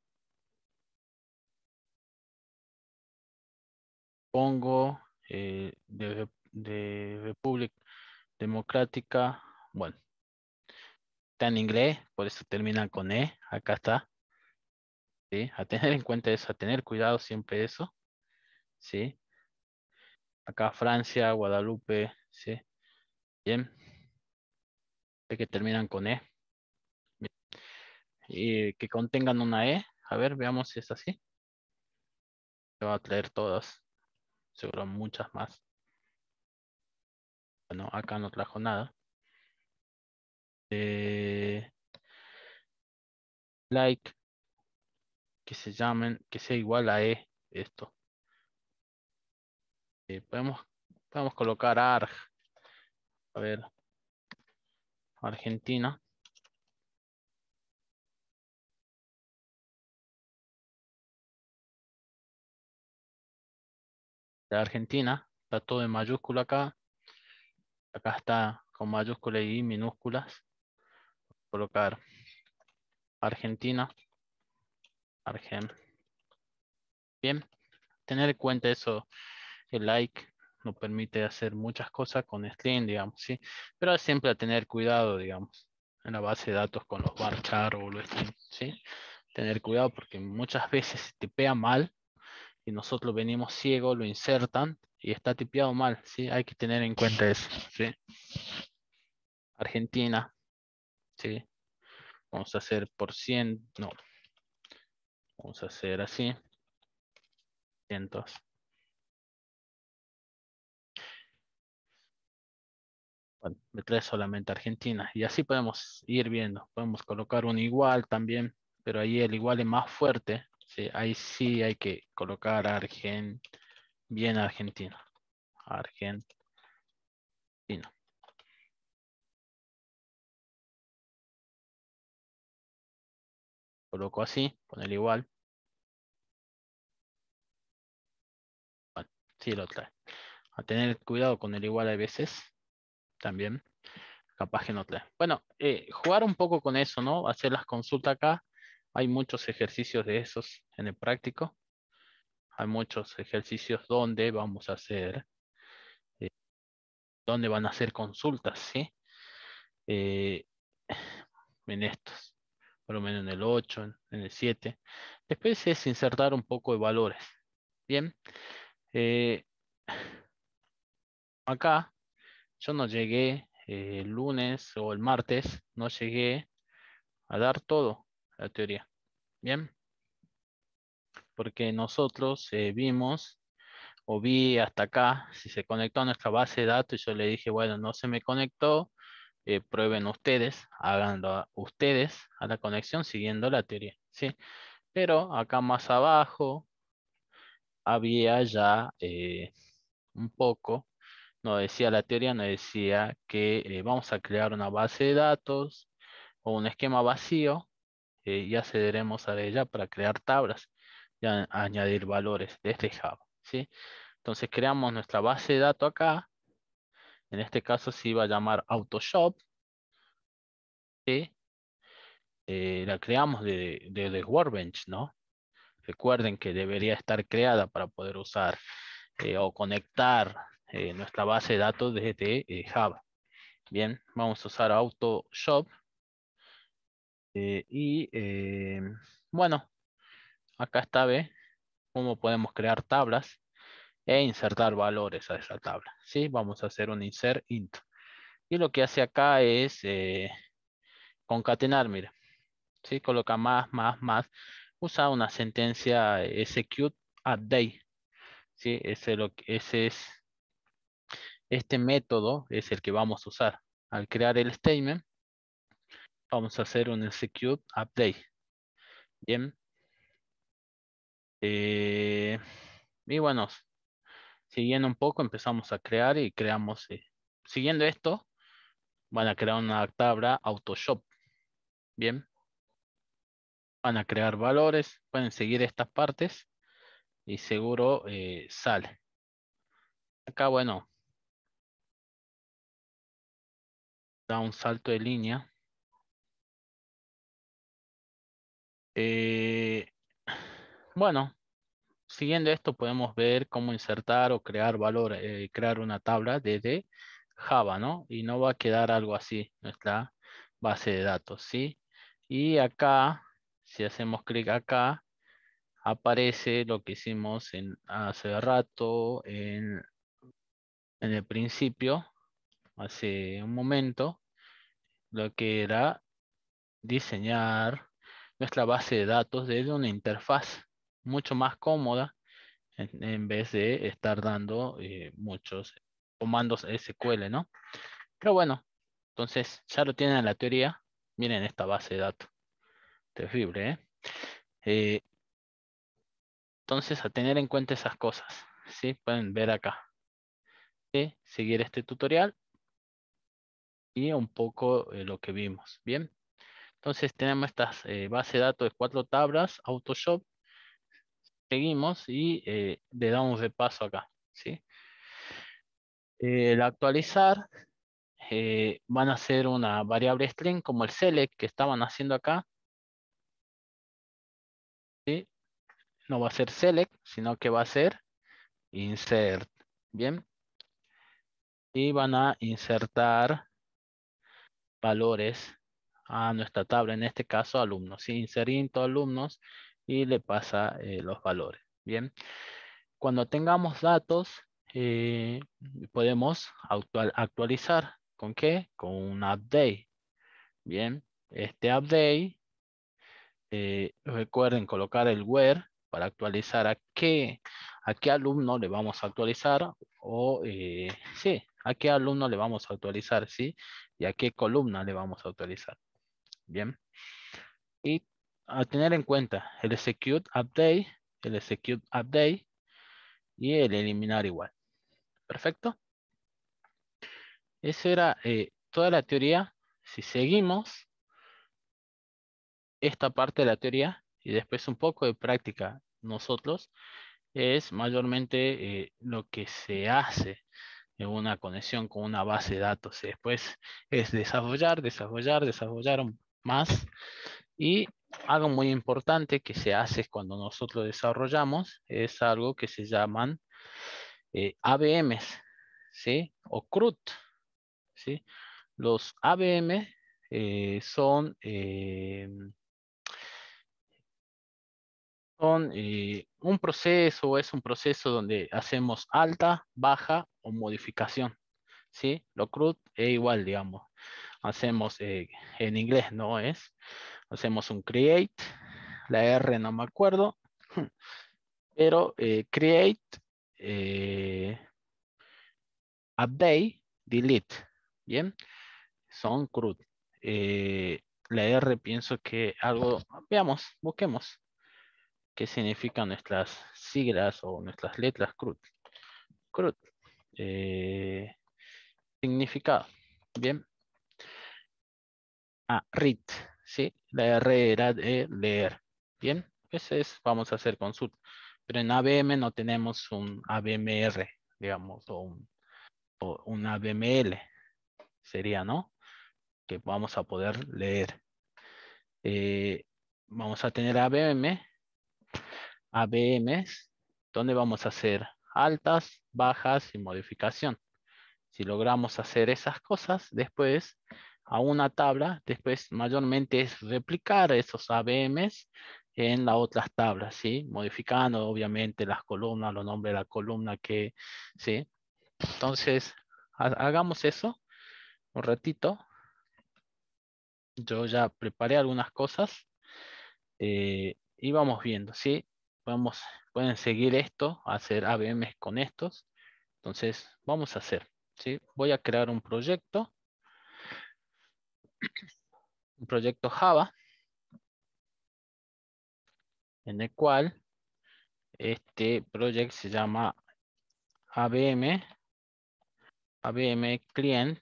Congo, de República Democrática. Bueno, está en inglés, por eso terminan con E. Acá está. ¿Sí? A tener en cuenta eso, a tener cuidado siempre eso. ¿Sí? Acá Francia, Guadalupe. ¿Sí? Bien. De que terminan con E. Bien. Y que contengan una E. A ver, veamos si es así. Se va a traer todas. Seguro muchas más. Bueno, acá no trajo nada. Eh, like, que se llamen, que sea igual a esto. Podemos colocar a ver, Argentina. De Argentina, está todo en mayúscula acá. Acá está con mayúsculas y minúsculas. Colocar Argentina, Argen. Bien, tener en cuenta eso, el like nos permite hacer muchas cosas con string, digamos, ¿sí? Pero siempre a tener cuidado, digamos, en la base de datos con los varchar o los string, ¿sí? Tener cuidado porque muchas veces se tipea mal y nosotros venimos ciegos, lo insertan y está tipeado mal, ¿sí? Hay que tener en cuenta eso, ¿sí? Argentina, ¿sí? Vamos a hacer por 100, no, vamos a hacer así, cientos. Bueno, me trae solamente Argentina y así podemos ir viendo. Podemos colocar un igual también, pero ahí el igual es más fuerte. Sí, ahí sí hay que colocar bien Argentina. Argentina. Coloco así, con el igual. Bueno, sí lo trae. A tener cuidado con el igual a veces también. Capaz que no trae. Bueno, jugar un poco con eso, ¿no? Hacer las consultas acá. Hay muchos ejercicios de esos en el práctico. Hay muchos ejercicios donde vamos a hacer, eh, donde van a hacer consultas, ¿sí? Eh, en estos, por lo menos en el 8 en el 7. Después es insertar un poco de valores. Bien, eh, acá yo no llegué el lunes o el martes, no llegué a dar todo la teoría. Bien, porque nosotros vimos o vi hasta acá si se conectó a nuestra base de datos y yo le dije, bueno, no se me conectó, prueben ustedes, háganlo ustedes a la conexión siguiendo la teoría, ¿sí? Pero acá más abajo había ya un poco, no decía la teoría, no decía que vamos a crear una base de datos o un esquema vacío y accederemos a ella para crear tablas y añadir valores desde Java, ¿sí? Entonces creamos nuestra base de datos acá, en este caso se iba a llamar AutoShop, ¿sí? La creamos de Workbench, ¿no? Recuerden que debería estar creada para poder usar o conectar nuestra base de datos desde Java. Bien, vamos a usar AutoShop bueno, acá está, ¿ve? Cómo podemos crear tablas e insertar valores a esa tabla. ¿Sí? Vamos a hacer un insert int. Y lo que hace acá es concatenar, mira. ¿Sí? Coloca más. Usa una sentencia execute update. ¿Sí? Ese es este método es el que vamos a usar. Al crear el statement, vamos a hacer un execute update. Bien. Eh, y bueno, siguiendo un poco, empezamos a crear y creamos. Siguiendo esto, van a crear una tabla AutoShop. Bien. Van a crear valores. Pueden seguir estas partes y seguro sale. Acá, bueno, da un salto de línea. Eh, bueno, siguiendo esto podemos ver cómo insertar o crear valor, crear una tabla desde Java, ¿no? Y no va a quedar algo así, nuestra base de datos, ¿sí? Y acá, si hacemos clic acá, aparece lo que hicimos hace rato, en el principio, hace un momento, lo que era diseñar nuestra base de datos desde una interfaz mucho más cómoda en vez de estar dando muchos. comandos SQL, ¿no? Pero bueno, entonces ya lo tienen en la teoría. Miren esta base de datos. Terrible, ¿eh? Eh, entonces, a tener en cuenta esas cosas, ¿sí? Pueden ver acá, ¿sí? Seguir este tutorial y un poco lo que vimos, ¿bien? Entonces, tenemos estas base de datos de 4 tablas, Autoshop. Seguimos y le damos de paso acá, ¿sí? El actualizar van a ser una variable string como el select que estaban haciendo acá, ¿sí? No va a ser select, sino que va a ser insert, ¿bien? Y van a insertar valores a nuestra tabla, en este caso alumnos, ¿sí? Inserir todos alumnos y le pasa los valores, ¿bien? Cuando tengamos datos, eh, podemos actualizar, ¿con qué? Con un update, ¿bien? Este update, recuerden colocar el where para actualizar a qué alumno le vamos a actualizar o, sí, a qué alumno le vamos a actualizar, ¿sí? Y a qué columna le vamos a actualizar, ¿bien? Y a tener en cuenta el execute update y el eliminar igual. Perfecto. Esa era toda la teoría. Si seguimos esta parte de la teoría y después un poco de práctica nosotros, es mayormente lo que se hace en una conexión con una base de datos. Después es desarrollar más. Y algo muy importante que se hace cuando nosotros desarrollamos es algo que se llaman ABMs, ¿sí? O CRUD, ¿sí? Los ABM son un proceso, es un proceso donde hacemos alta, baja o modificación, ¿sí? Lo CRUD es igual, digamos. Hacemos, en inglés no es, hacemos un create, la R no me acuerdo, pero create, eh, update, delete, ¿bien? Son CRUD. La R pienso que algo, veamos, busquemos qué significan nuestras siglas o nuestras letras CRUD. CRUD. eh, significado, ¿bien? Ah, read, ¿sí? La R era de leer, ¿bien? Ese es, vamos a hacer consult. Pero en ABM no tenemos un ABMR, digamos, o un ABML, sería, ¿no? Que vamos a poder leer. Eh, vamos a tener ABMs, donde vamos a hacer altas, bajas y modificación. Si logramos hacer esas cosas, después a una tabla, después mayormente es replicar esos ABMs en las otras tablas, ¿sí? Modificando obviamente las columnas, los nombres de la columna que, ¿sí? Entonces, hagamos eso un ratito. Yo ya preparé algunas cosas y vamos viendo, ¿sí? Pueden seguir esto, hacer ABMs con estos. Entonces, vamos a hacer, ¿sí? Voy a crear un proyecto Java, en el cual este proyecto se llama ABM Client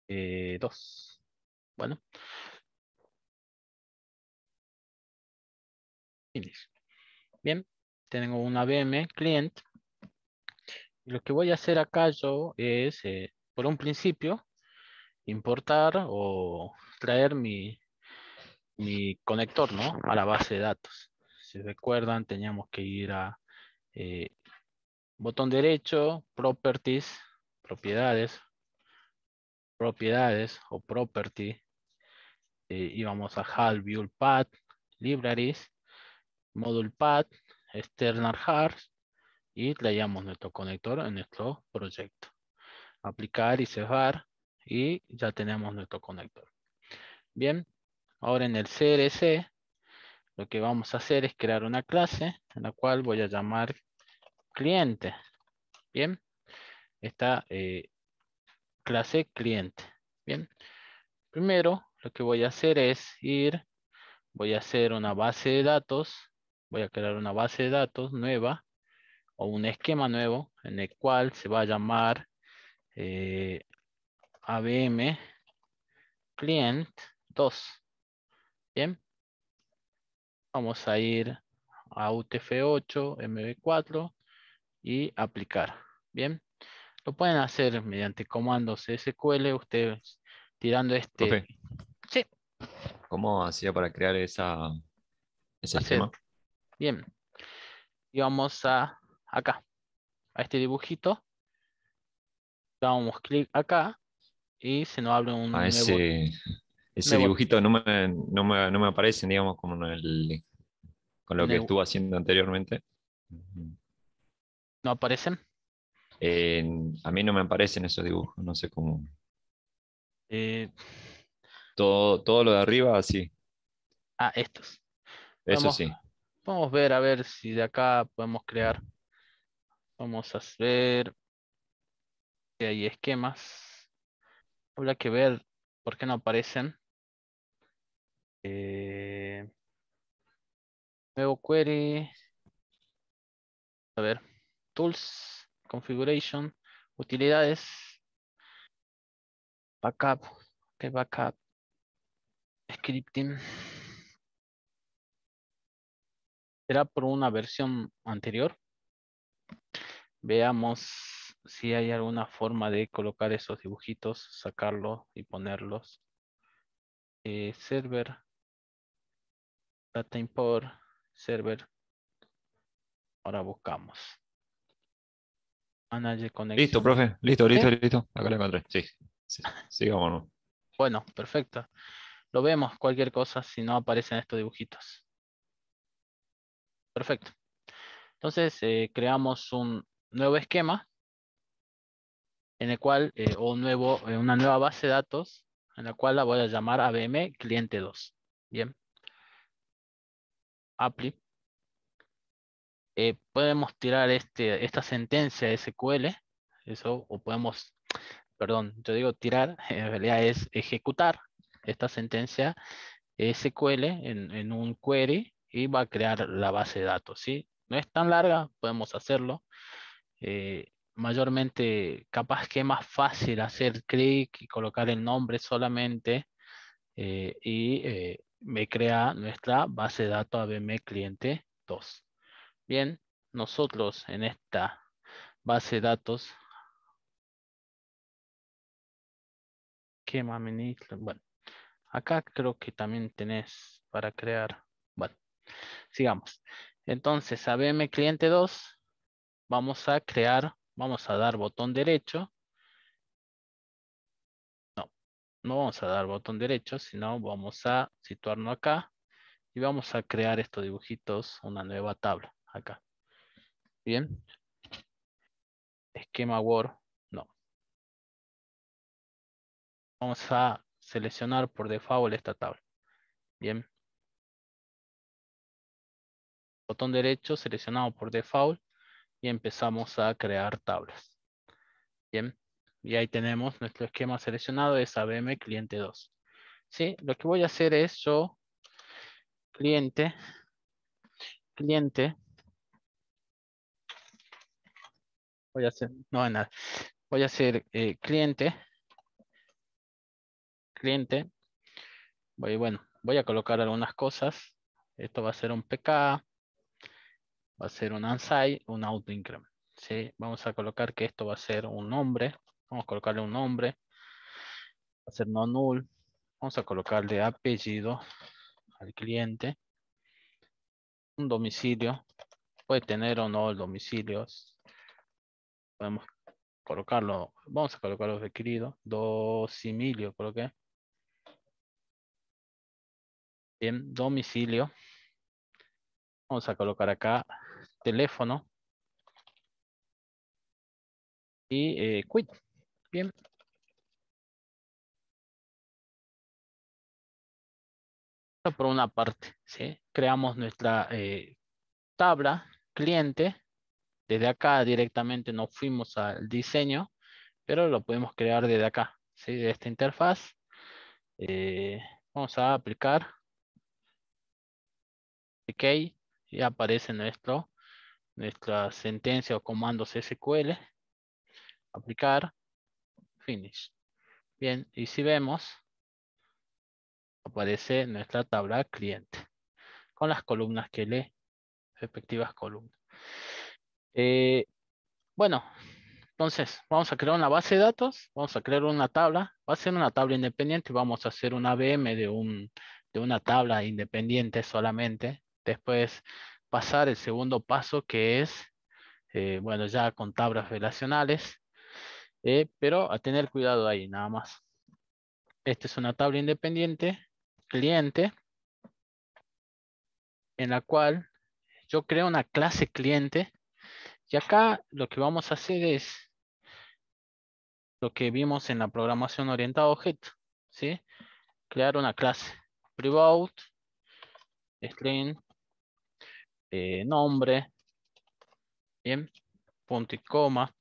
2. Bueno, finish. Bien, tengo un ABM Client. Y lo que voy a hacer acá yo es, por un principio, importar o traer mi conector, ¿no? A la base de datos. Si recuerdan, teníamos que ir a eh, botón derecho, Properties, propiedades, propiedades o Property. Íbamos a HAL View Path, Libraries, Module Path, External Hard y traíamos nuestro conector en nuestro proyecto. Aplicar y cerrar y ya tenemos nuestro conector. Bien, ahora en el CRC lo que vamos a hacer es crear una clase en la cual voy a llamar cliente. Bien, esta clase cliente. Bien, primero lo que voy a hacer es voy a hacer una base de datos, voy a crear una base de datos nueva o un esquema nuevo en el cual se va a llamar ABM Client 2. Bien, vamos a ir a UTF-8, MV4 y aplicar. Bien, lo pueden hacer mediante comandos SQL, ustedes tirando este. Profe, Sí, ¿cómo hacía para crear ese hacer. esquema? Bien, y vamos acá, a este dibujito, damos clic acá y se nos abre A un ese nuevo, dibujito no me aparecen, digamos, como con lo que nuevo- estuvo haciendo anteriormente. ¿no aparecen? A mí no me aparecen esos dibujos, no sé cómo. Eh, Todo lo de arriba, sí, Estos. eso Podemos, sí. podemos ver a ver si de acá podemos crear. Vamos a ver si hay esquemas. Habrá que ver por qué no aparecen. Eh, Nuevo query. A ver. Tools, configuration, utilidades, backup. Ok, backup, scripting. ¿Será por una versión anterior? Veamos si hay alguna forma de colocar esos dibujitos, sacarlos y ponerlos. Server, data import, server. Ahora buscamos. Manage Listo, connection. profe, listo, ¿Sí? listo, listo. Acá lo encontré. Sí, sí, sigámonos. Bueno, perfecto. Lo vemos cualquier cosa si no aparecen estos dibujitos. Perfecto. Entonces creamos un nuevo esquema en el cual, o una nueva base de datos en la cual la voy a llamar ABM cliente 2. Bien, apply. Podemos tirar esta sentencia SQL, eso, o podemos, perdón, yo digo tirar, en realidad es ejecutar esta sentencia SQL en un query y va a crear la base de datos, ¿sí? No es tan larga, podemos hacerlo. Mayormente, capaz que es más fácil hacer clic y colocar el nombre solamente me crea nuestra base de datos ABM cliente 2. Bien, nosotros en esta base de datos, ¿qué más bueno, acá creo que también tenés para crear, bueno, sigamos. Entonces, ABM cliente 2, vamos a dar botón derecho. No, no vamos a dar botón derecho, sino vamos a situarnos acá y vamos a crear estos dibujitos, una nueva tabla acá. Bien, esquema Word, no. Vamos a seleccionar por default esta tabla. Bien, botón derecho seleccionado por default y empezamos a crear tablas. Bien, y ahí tenemos nuestro esquema seleccionado, es ABM cliente 2. Sí, lo que voy a hacer es yo, cliente, cliente, voy a hacer, no, nada, voy a hacer cliente, cliente, bueno, voy a colocar algunas cosas. Esto va a ser un PK, va a ser un unsize, un auto increment. ¿Sí? Vamos a colocar que esto va a ser un nombre. Vamos a colocarle un nombre. Va a ser no null. Vamos a colocarle apellido al cliente. Un domicilio. Puede tener o no el domicilio. Podemos colocarlo. Vamos a colocarlo requerido. Domicilio, coloqué. Bien, domicilio. Vamos a colocar acá teléfono y quit. Bien, esto por una parte, ¿sí? Creamos nuestra tabla cliente desde acá directamente no fuimos al diseño, pero lo podemos crear desde acá, ¿sí? De esta interfaz. Eh, Vamos a aplicar, ok, y aparece nuestra sentencia o comandos SQL, aplicar, finish. Bien, y si vemos, aparece nuestra tabla cliente con las columnas que lee, respectivas columnas. Eh, bueno, entonces vamos a crear una base de datos, vamos a crear una tabla, va a ser una tabla independiente, vamos a hacer una VM de una tabla independiente solamente. Después pasar el segundo paso que es, bueno, ya con tablas relacionales, pero a tener cuidado ahí nada más. Esta es una tabla independiente, cliente, en la cual yo creo una clase cliente y acá lo que vamos a hacer es lo que vimos en la programación orientada a objeto, ¿sí? Crear una clase private, string, nombre, bien, punto y coma,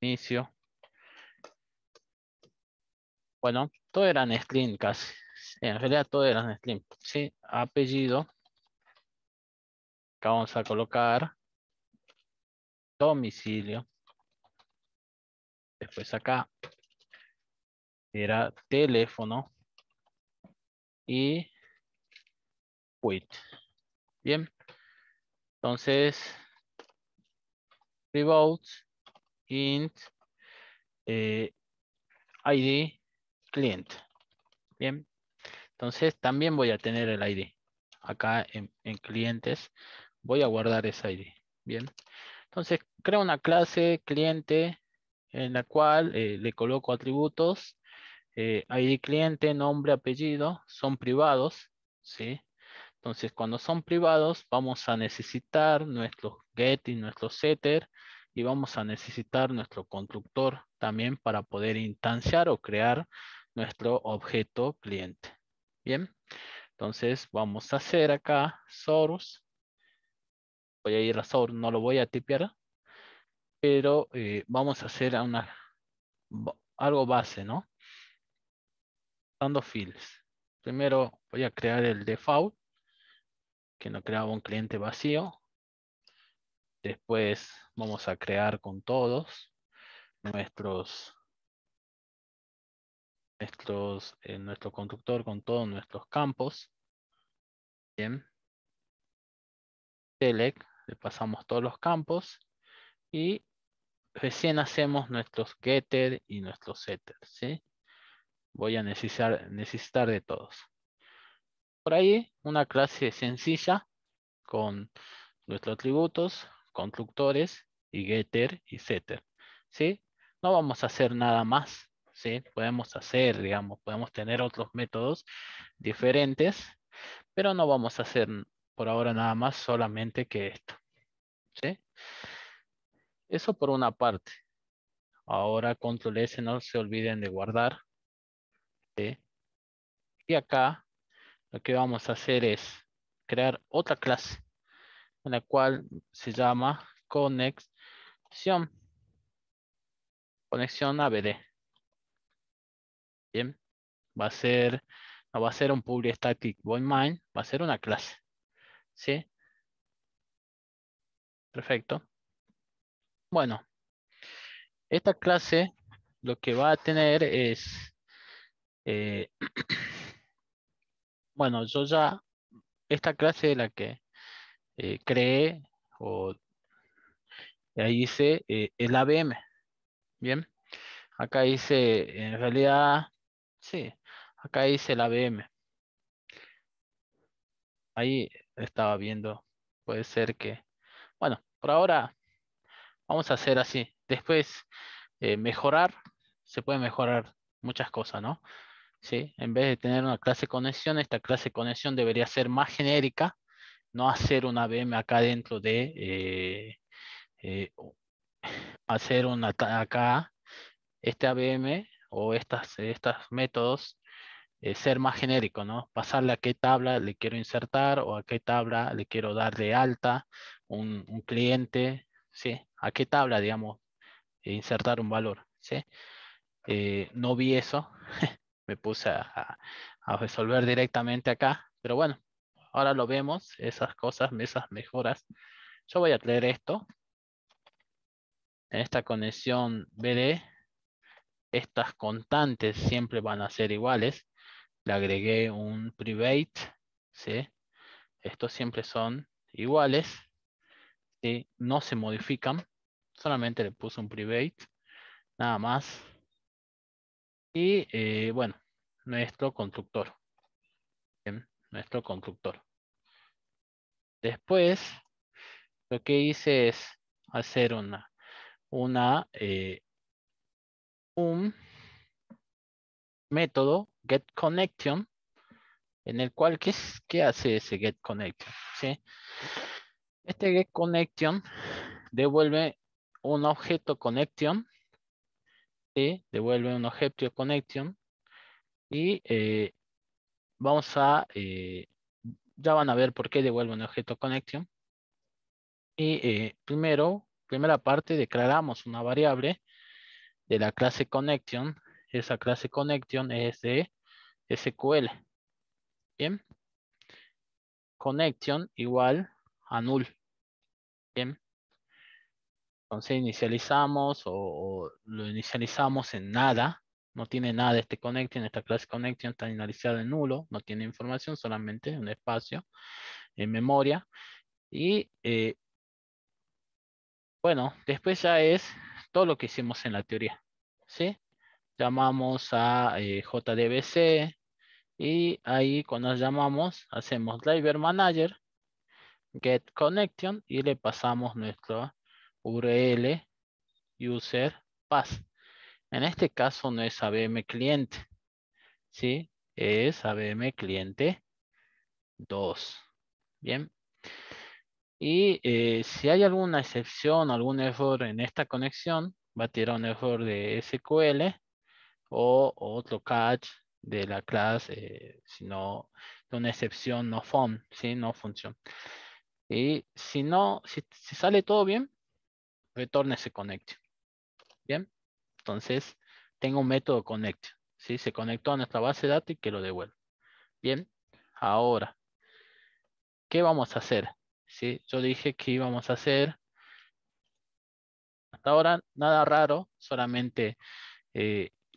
inicio. Bueno, todo eran string casi. En realidad todo eran string, ¿sí? Apellido, acá vamos a colocar domicilio. Después acá era teléfono y quit. Bien, entonces private int ID cliente. Bien, entonces también voy a tener el ID. Acá en clientes voy a guardar ese ID. Bien, entonces creo una clase cliente en la cual le coloco atributos. ID cliente, nombre, apellido, son privados, ¿sí? Entonces, cuando son privados, vamos a necesitar nuestro get y nuestro setter y vamos a necesitar nuestro constructor también para poder instanciar o crear nuestro objeto cliente. Bien, entonces vamos a hacer acá source. Voy a ir a source, no lo voy a tipear, pero vamos a hacer algo base, ¿no? Dando fields. Primero voy a crear el default, que no creaba un cliente vacío. Después vamos a crear con todos nuestros, nuestro constructor con todos nuestros campos. Bien. Select, le pasamos todos los campos y recién hacemos nuestros getter y nuestros setter, ¿sí? Voy a necesitar de todos. Por ahí una clase sencilla con nuestros atributos, constructores y getter y setter, ¿sí? No vamos a hacer nada más, ¿sí? Podemos hacer, digamos, podemos tener otros métodos diferentes, pero no vamos a hacer por ahora nada más solamente que esto, ¿sí? Eso por una parte. Ahora control S, no se olviden de guardar, ¿sí? Y acá lo que vamos a hacer es crear otra clase en la cual se llama conexión ABD. Bien, va a ser, no va a ser un public static void main, va a ser una clase. ¿Sí? Perfecto. Bueno, esta clase lo que va a tener es, eh, bueno, yo ya, esta clase de la que creé o ahí hice el ABM. Bien, acá hice, en realidad, sí, acá hice el ABM. Ahí estaba viendo, puede ser que, bueno, por ahora vamos a hacer así. Después, mejorar, se puede mejorar muchas cosas, ¿no? Sí, en vez de tener una clase conexión, esta clase conexión debería ser más genérica, no hacer una VM acá dentro de, eh, hacer una acá, este ABM o estas métodos ser más genérico, ¿no? Pasarle a qué tabla le quiero insertar o a qué tabla le quiero dar de alta un cliente, ¿sí? A qué tabla, digamos, insertar un valor, ¿sí? No vi eso, me puse a resolver directamente acá, pero bueno, ahora lo vemos, esas cosas, esas mejoras. Yo voy a traer esto, en esta conexión BD, estas constantes siempre van a ser iguales. Le agregué un private, ¿sí? Estos siempre son iguales, ¿sí? No se modifican, solamente le puse un private, nada más. Y bueno, nuestro constructor, ¿bien? Nuestro constructor. Después, lo que hice es hacer un método getConnection, en el cual, ¿qué hace ese getConnection? ¿Sí? Este getConnection devuelve un objeto connection, ¿sí? Devuelve un objeto connection y ya van a ver por qué devuelve un objeto connection. Y primera parte, declaramos una variable de la clase connection. Esa clase connection es de SQL. Bien, connection igual a null. Bien, entonces inicializamos o lo inicializamos en nada. No tiene nada este connection, esta clase connection está inicializada en nulo, no tiene información, solamente un espacio en memoria. Y bueno, después ya es todo lo que hicimos en la teoría, ¿sí? Llamamos a JDBC y ahí cuando llamamos hacemos driver manager get connection y le pasamos nuestro URL user pass. En este caso no es ABM cliente, ¿sí? Es ABM cliente 2. Bien. Y si hay alguna excepción, algún error en esta conexión, va a tirar un error de SQL o otro catch de la clase, si no, de una excepción no found, ¿sí? No función. Y si no, si sale todo bien, retorne ese connect. Bien, entonces tengo un método connect, ¿sí? Se conectó a nuestra base de datos y que lo devuelve. Bien, ahora, ¿qué vamos a hacer? ¿Sí? Yo dije que íbamos a hacer, hasta ahora nada raro, solamente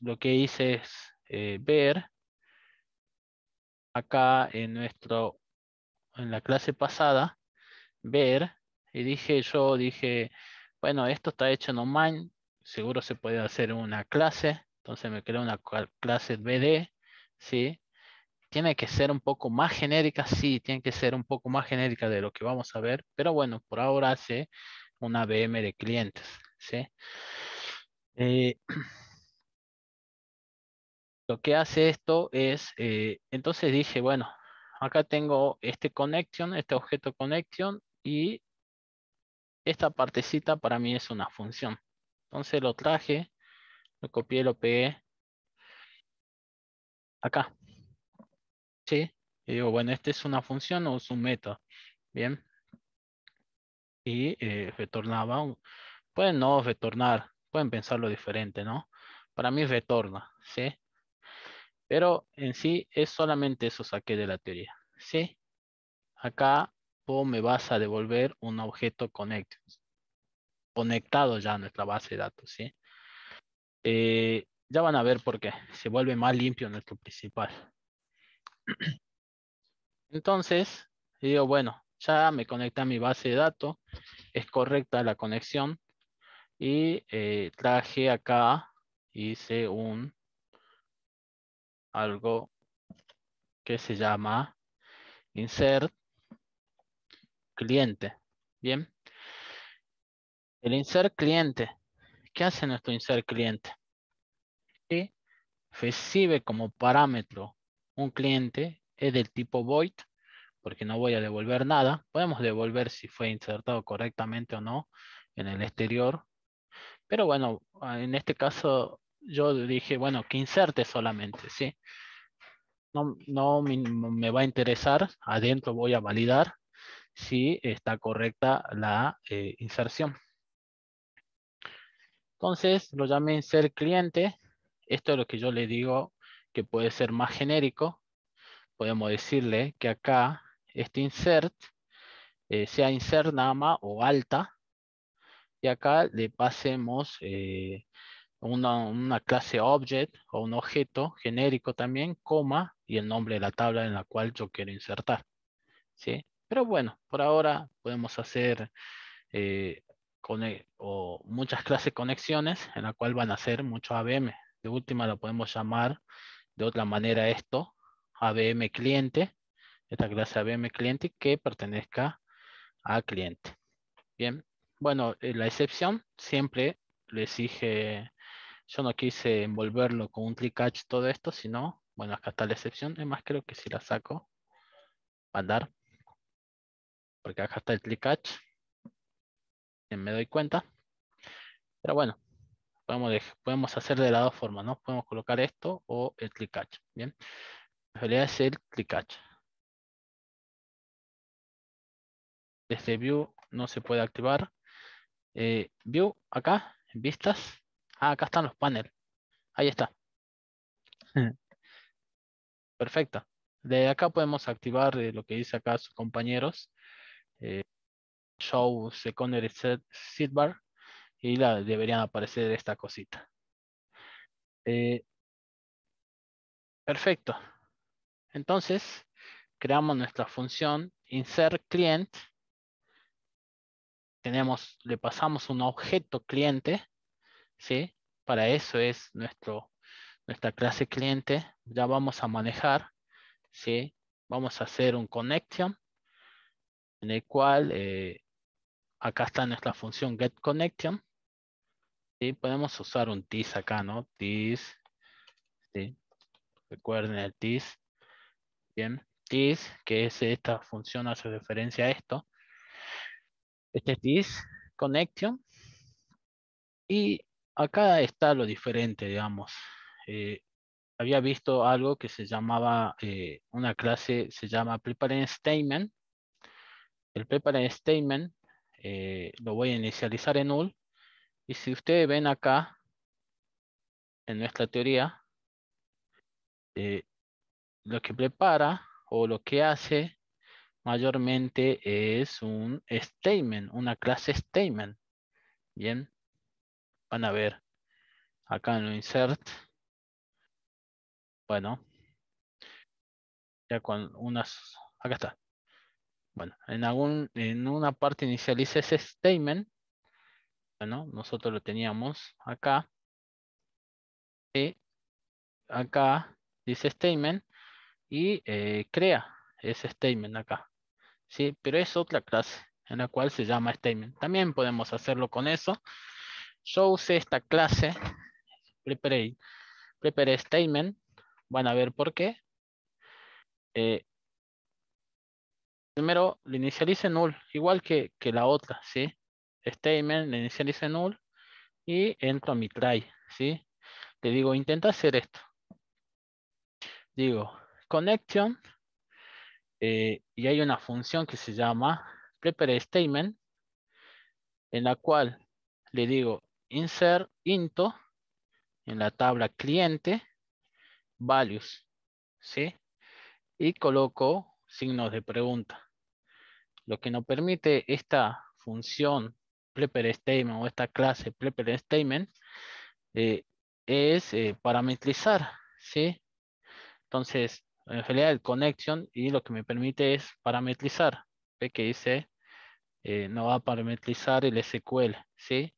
lo que hice es ver acá en la clase pasada, ver, y dije, bueno, esto está hecho en online, seguro se puede hacer una clase, entonces me creé una clase BD, ¿sí? Tiene que ser un poco más genérica, sí, tiene que ser un poco más genérica de lo que vamos a ver, pero bueno, por ahora hace una VM de clientes, ¿sí? Eh, lo que hace esto es, entonces dije, bueno, acá tengo este connection, este objeto connection, y esta partecita para mí es una función. Entonces lo traje, lo copié, lo pegué acá, ¿sí? Y digo, bueno, este es una función o es un método, ¿bien? Y retornaba, pueden no retornar, pueden pensarlo diferente, ¿no? Para mí retorna, ¿sí? Pero en sí es solamente eso saqué de la teoría, ¿sí? Acá vos me vas a devolver un objeto conectado ya a nuestra base de datos, ¿sí? Ya van a ver por qué. Se vuelve más limpio nuestro principal. Entonces, digo, bueno, ya me conecté a mi base de datos. Es correcta la conexión. Y traje acá, hice algo que se llama insert cliente. Bien. El insert cliente. ¿Qué hace nuestro insert cliente? Y recibe como parámetro un cliente, es del tipo void, porque no voy a devolver nada. Podemos devolver si fue insertado correctamente o no en el exterior. Pero bueno, en este caso yo dije, bueno, que inserte solamente, ¿sí? me va a interesar, adentro voy a validar si está correcta la inserción. Entonces lo llamé insert cliente. Esto es lo que yo le digo que puede ser más genérico. Podemos decirle que acá este insert sea insert nada más o alta. Y acá le pasemos una clase object o un objeto genérico también, coma, y el nombre de la tabla en la cual yo quiero insertar. ¿Sí? Pero bueno, por ahora podemos hacer eh, o muchas clases conexiones en la cual van a ser muchos ABM. De última lo podemos llamar de otra manera esto, ABM cliente, esta clase ABM cliente que pertenezca a cliente. Bien, bueno, la excepción siempre le exige, yo no quise envolverlo con un click-catch todo esto, sino, bueno, acá está la excepción, además creo que si la saco, va a dar, porque acá está el click-catch, me doy cuenta, pero bueno, podemos hacer de las dos formas, ¿no? Podemos colocar esto o el click-catch, bien, en realidad es el click-catch. Desde View no se puede activar. View, acá, en vistas, acá están los paneles, ahí está. Perfecto. De acá podemos activar lo que dice acá sus compañeros. eh, Show secondary sidebar y deberían aparecer esta cosita. Eh, perfecto. Entonces, creamos nuestra función insert client. Le pasamos un objeto cliente, ¿sí? Para eso es nuestra clase cliente. Ya vamos a manejar, ¿sí? Vamos a hacer un connection en el cual acá está nuestra función getConnection. ¿Sí? Podemos usar un TIS acá, ¿no? TIS, ¿sí? Recuerden el TIS. Bien. TIS, que es esta función, hace referencia a esto. Este TIS Connection. Y acá está lo diferente, digamos. Eh, había visto algo que se llamaba, una clase se llama Preparing Statement. El Preparing Statement lo voy a inicializar en null. Y si ustedes ven acá, en nuestra teoría, eh, lo que prepara o lo que hace mayormente es un statement, una clase statement. Bien, van a ver acá en lo insert. Bueno, ya con acá está. Bueno, en una parte inicializa ese statement. Bueno, nosotros lo teníamos acá. Y acá dice statement y crea ese statement acá. ¿Sí? Pero es otra clase en la cual se llama statement. También podemos hacerlo con eso. Yo usé esta clase, prepare statement. Van a ver por qué. Eh, primero, le inicialice null, igual que la otra, ¿sí? Statement, le inicialice null y entro a mi try, ¿sí? Le digo, intenta hacer esto. Digo, connection, y hay una función que se llama prepare statement, en la cual le digo insert into en la tabla cliente values, ¿sí? Y coloco signos de pregunta. Lo que nos permite esta función prepare statement o esta clase prepare statement eh, es parametrizar, ¿sí? Entonces, en realidad el connection y lo que me permite es parametrizar. Ve que dice no va a parametrizar el SQL, ¿sí?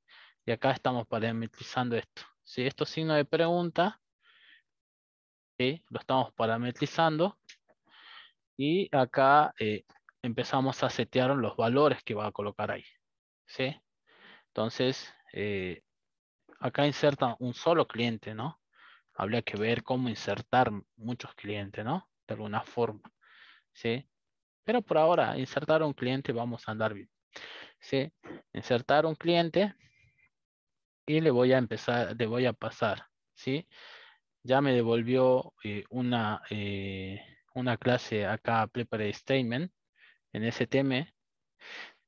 Y acá estamos parametrizando esto. ¿Sí? Estos signos de pregunta, ¿sí? Lo estamos parametrizando y acá empezamos a setear los valores que va a colocar ahí, ¿sí? Entonces, acá inserta un solo cliente, ¿no? Habría que ver cómo insertar muchos clientes, ¿no? De alguna forma, ¿sí? Pero por ahora, insertar un cliente vamos a andar bien, ¿sí? Insertar un cliente y le voy a pasar, ¿sí? ya me devolvió una clase acá, prepare statement, en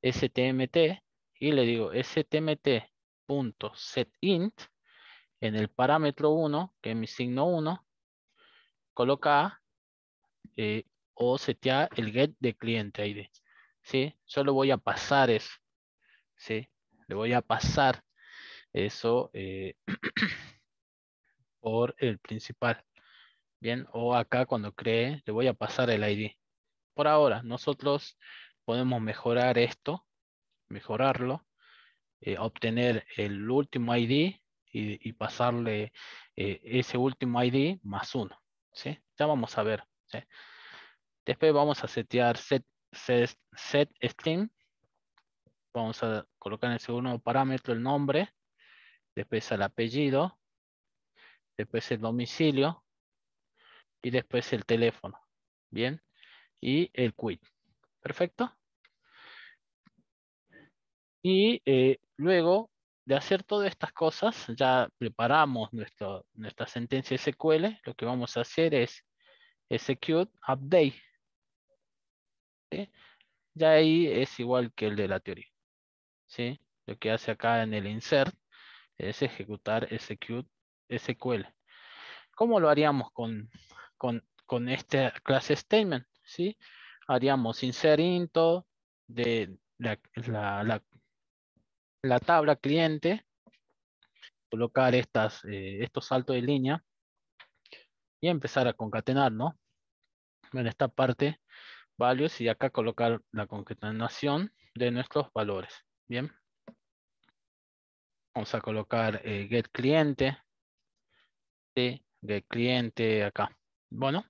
STMT, y le digo stmt.setInt en el parámetro 1, que es mi signo 1, coloca o setea el get de cliente ID. ¿Sí? Solo voy a pasar eso. ¿Sí? Le voy a pasar eso por el principal. Bien, o acá cuando cree, le voy a pasar el ID. Por ahora, nosotros podemos mejorar esto, mejorarlo, obtener el último ID y pasarle ese último ID más uno. ¿Sí? Ya vamos a ver. ¿Sí? Después vamos a setear set string. Vamos a colocar en el segundo parámetro el nombre, después el apellido, después el domicilio y después el teléfono. Bien, y el quit. Perfecto. Y luego de hacer todas estas cosas, ya preparamos nuestra sentencia SQL. Lo que vamos a hacer es execute update. ¿Sí? Ya ahí es igual que el de la teoría. ¿Sí? Lo que hace acá en el insert es ejecutar execute SQL. ¿Cómo lo haríamos con esta clase statement? ¿Sí? Haríamos insert into de la tabla cliente, colocar estos saltos de línea y empezar a concatenar, ¿no? En esta parte, values, y acá colocar la concatenación de nuestros valores. Bien, vamos a colocar get cliente, ¿sí? Get cliente acá. Bueno,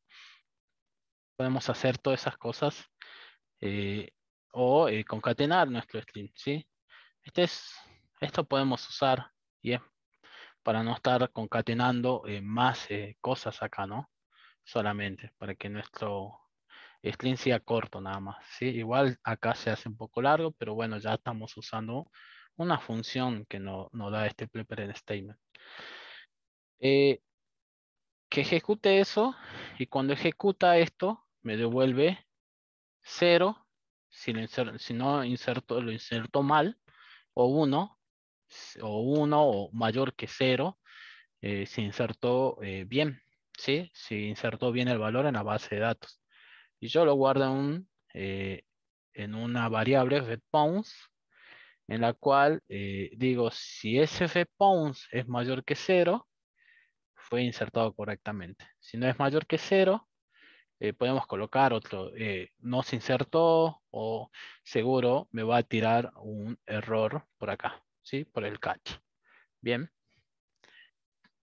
podemos hacer todas esas cosas eh, o concatenar nuestro string, ¿sí? Este es, esto podemos usar y es para no estar concatenando más cosas acá, ¿no? Solamente para que nuestro string sea corto nada más, ¿sí? Igual acá se hace un poco largo, pero bueno, ya estamos usando una función que nos da este prepare statement. Que ejecute eso y cuando ejecuta esto me devuelve 0 si no inserto, lo inserto mal, o 1 o mayor que 0 si insertó bien, ¿sí? Si insertó bien el valor en la base de datos. Y yo lo guardo en una variable fetPounds, en la cual digo, si ese fetPounds es mayor que 0, fue insertado correctamente. Si no es mayor que 0, podemos colocar otro, no se insertó o seguro me va a tirar un error por acá, ¿sí? Por el catch. Bien.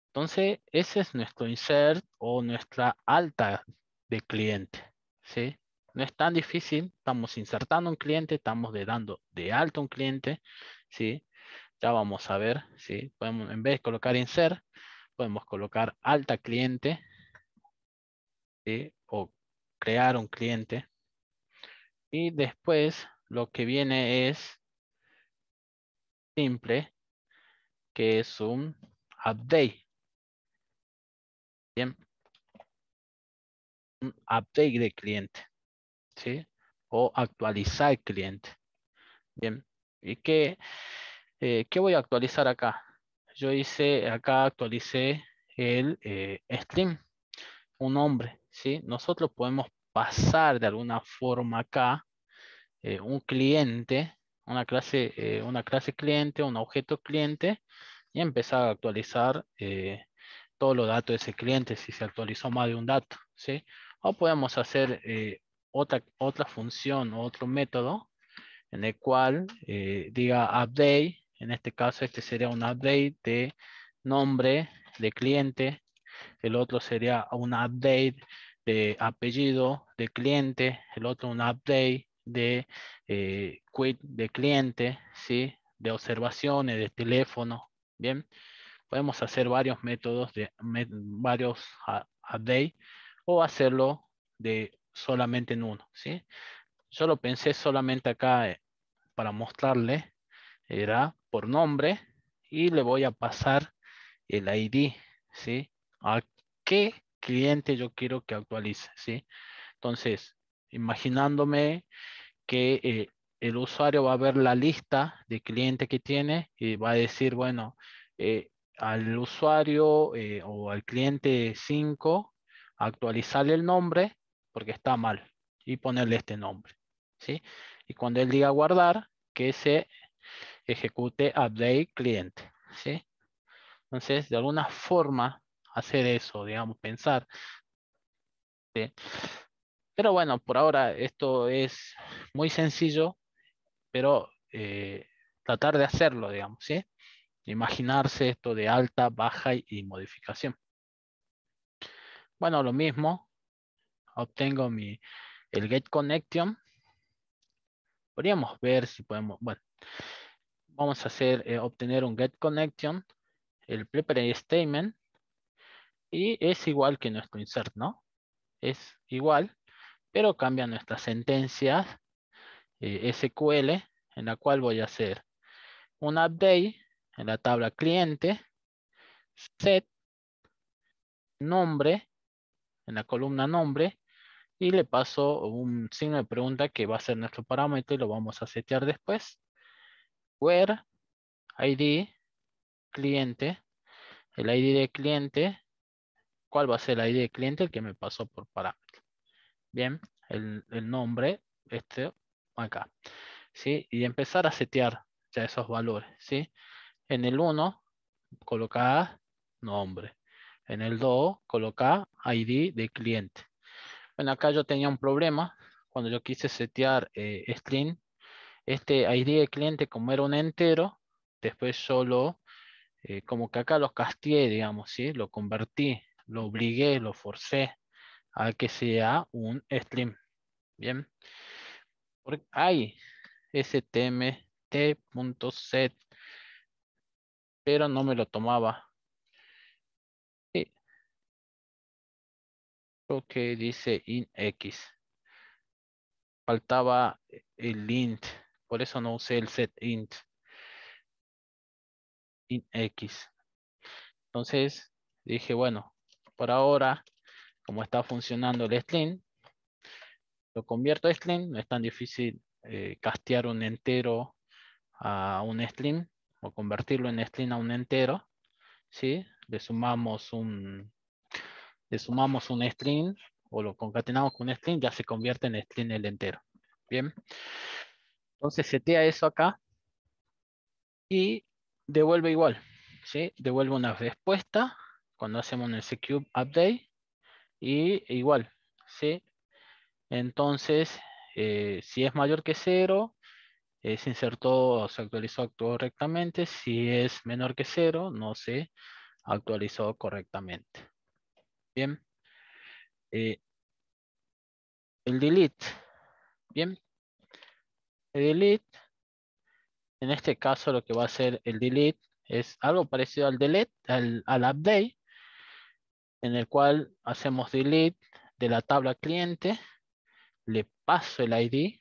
Entonces, ese es nuestro insert o nuestra alta de cliente, ¿sí? No es tan difícil, estamos insertando un cliente, estamos dando de alta un cliente, ¿sí? Ya vamos a ver, ¿sí? Podemos, en vez de colocar insert, podemos colocar alta cliente, ¿sí? O crear un cliente. Y después lo que viene es simple, que es un update, ¿bien? Un update de cliente, ¿sí? O actualizar el cliente. Bien. ¿Y qué voy a actualizar acá? Yo hice, acá actualicé el string, un nombre, ¿sí? Nosotros podemos pasar de alguna forma acá un cliente, una clase cliente, un objeto cliente, y empezar a actualizar todos los datos de ese cliente si se actualizó más de un dato, ¿sí? O podemos hacer otra función o otro método en el cual diga update, en este caso este sería un update de nombre de cliente, el otro sería un update de apellido de cliente, el otro un update de quit de cliente, ¿sí? De observaciones, de teléfono, ¿bien? Podemos hacer varios métodos de varios update o hacerlo de solamente en uno, ¿sí? Yo lo pensé solamente acá para mostrarle, era por nombre y le voy a pasar el ID, ¿sí? qué cliente yo quiero que actualice, ¿sí? Entonces, imaginándome que el usuario va a ver la lista de clientes que tiene y va a decir, bueno, al usuario o al cliente 5 actualizarle el nombre porque está mal y ponerle este nombre, ¿sí? Y cuando él diga guardar, que se ejecute update cliente, ¿sí? Entonces, de alguna forma, hacer eso, digamos, pensar, ¿sí? Pero bueno, por ahora esto es muy sencillo, pero tratar de hacerlo, digamos, ¿sí? Imaginarse esto de alta, baja y modificación. Bueno, lo mismo, obtengo el get connection. Podríamos ver si podemos, bueno, vamos a hacer, obtener un get connection, el prepare statement, y es igual que nuestro insert, ¿no? Es igual, pero cambia nuestras sentencias SQL, en la cual voy a hacer un update en la tabla cliente, set nombre, en la columna nombre, y le paso un signo de pregunta que va a ser nuestro parámetro y lo vamos a setear después. Where ID cliente, el ID de cliente, ¿cuál va a ser el ID de cliente? El que me pasó por parámetro. Bien, el nombre, este acá, ¿sí? Y empezar a setear ya esos valores, ¿sí? En el 1, colocar nombre. En el 2, colocar ID de cliente. Bueno, acá yo tenía un problema cuando yo quise setear string. Este ID de cliente, como era un entero, después solo, como que acá los castié, digamos, ¿sí? Lo convertí, lo obligué, lo forcé a que sea un string. Bien. Porque hay stmt.set, pero no me lo tomaba. Sí, creo que dice inX. Faltaba el int, por eso no usé el set inX. Entonces dije, bueno, por ahora, como está funcionando el string, lo convierto a string. No es tan difícil castear un entero a un string o convertirlo en string a un entero, ¿sí? Le sumamos un string o lo concatenamos con un string, ya se convierte en string el entero. Bien, entonces setea eso acá y devuelve igual, ¿sí? Devuelve una respuesta cuando hacemos un execute update y igual, ¿sí? Entonces, si es mayor que 0, se insertó, se actualizó correctamente. Si es menor que 0, no se actualizó correctamente. Bien. El delete. Bien. El delete, en este caso lo que va a hacer el delete es algo parecido al delete, al update, en el cual hacemos delete de la tabla cliente, le paso el ID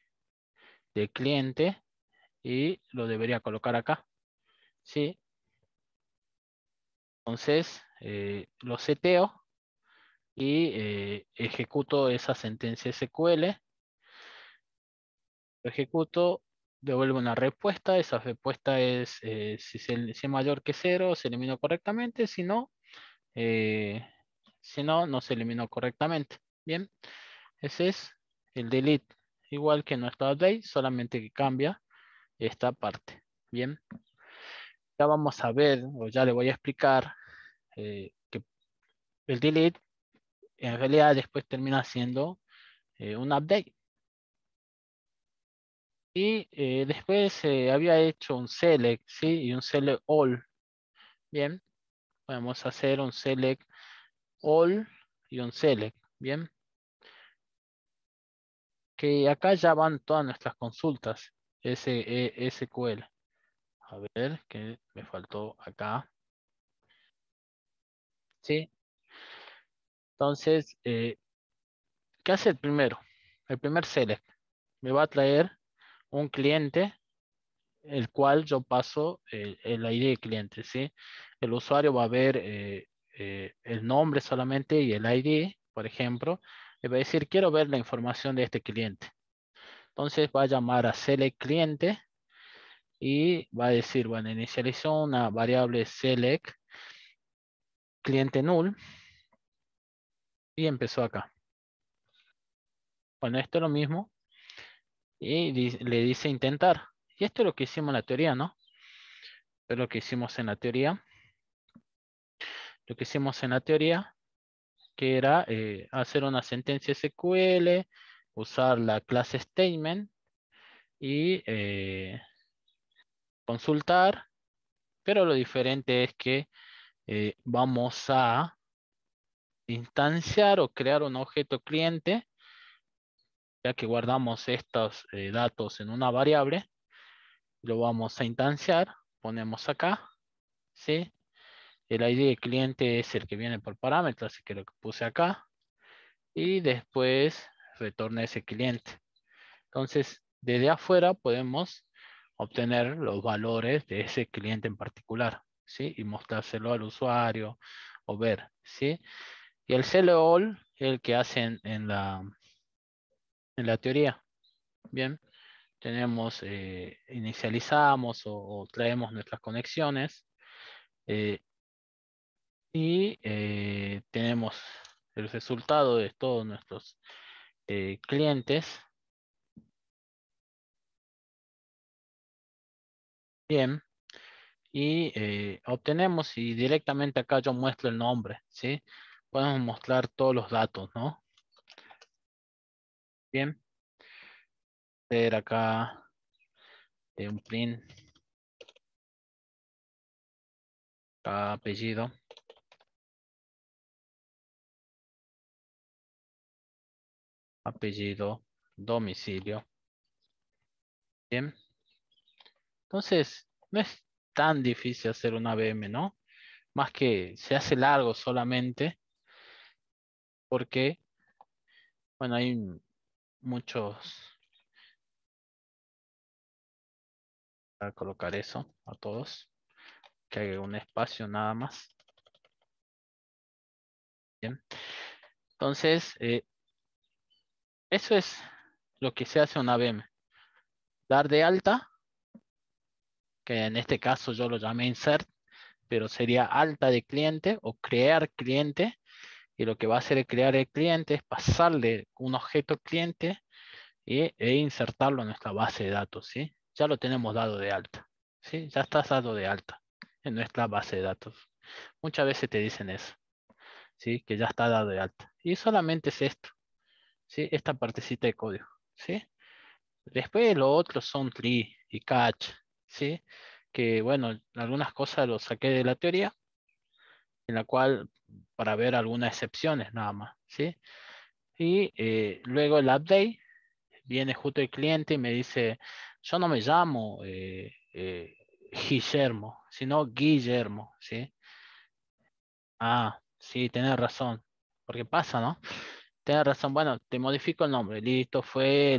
del cliente y lo debería colocar acá. ¿Sí? Entonces, lo seteo y ejecuto esa sentencia SQL. Lo ejecuto, devuelve una respuesta. Esa respuesta es si es mayor que 0, se eliminó correctamente. Eh, si no, no se eliminó correctamente. Bien, ese es el delete. Igual que nuestro update, solamente que cambia esta parte. Bien, ya vamos a ver, o ya le voy a explicar que el delete en realidad después termina siendo un update. Y después había hecho un select, ¿sí? Y un select all. Bien, podemos hacer un select all y un select. Bien, que acá ya van todas nuestras consultas SQL. A ver, que me faltó acá. ¿Sí? Entonces, ¿qué hace el primero? El primer select me va a traer un cliente, el cual yo paso el ID de cliente, ¿sí? El usuario va a ver el nombre solamente y el ID, por ejemplo, le va a decir, quiero ver la información de este cliente. Entonces va a llamar a select cliente y va a decir, bueno, inicializó una variable select cliente null y empezó acá. Bueno, esto es lo mismo y le dice intentar. Y esto es lo que hicimos en la teoría, ¿no? Esto es lo que hicimos en la teoría. Lo que hicimos en la teoría, que era hacer una sentencia SQL, usar la clase statement y consultar, pero lo diferente es que vamos a instanciar o crear un objeto cliente, ya que guardamos estos datos en una variable, lo vamos a instanciar, ponemos acá, ¿sí? El ID de cliente es el que viene por parámetro, así que lo que puse acá, y después retorna ese cliente. Entonces, desde afuera podemos obtener los valores de ese cliente en particular, ¿sí? Y mostrárselo al usuario o ver, ¿sí? Y el CLOL es el que hacen en la teoría. Bien, tenemos, inicializamos o traemos nuestras conexiones y tenemos el resultado de todos nuestros clientes. Bien, y obtenemos y directamente acá yo muestro el nombre, ¿sí? Podemos mostrar todos los datos, ¿no? Bien, ver acá un print, acá apellido, apellido, domicilio. Bien, entonces no es tan difícil hacer una ABM, ¿no? Más que se hace largo solamente porque, bueno, hay muchos, a colocar eso a todos, que hay un espacio nada más. Bien, entonces, eso es lo que se hace una ABM. Dar de alta, que en este caso yo lo llamé insert, pero sería alta de cliente o crear cliente. Y lo que va a hacer el crear el cliente es pasarle un objeto cliente e insertarlo en nuestra base de datos, ¿sí? Ya lo tenemos dado de alta, ¿sí? Ya está dado de alta en nuestra base de datos. Muchas veces te dicen eso, ¿sí? Que ya está dado de alta. Y solamente es esto, ¿sí? Esta partecita de código, ¿sí? Después lo otro son tree y catch, ¿sí? Que bueno, algunas cosas lo saqué de la teoría, en la cual para ver algunas excepciones nada más, ¿sí? Y luego el update, viene justo el cliente y me dice, yo no me llamo Guillermo, sino Guillermo, ¿sí? Ah, sí, tenés razón, porque pasa, ¿no? Tenés razón, bueno, te modifico el nombre, listo, fue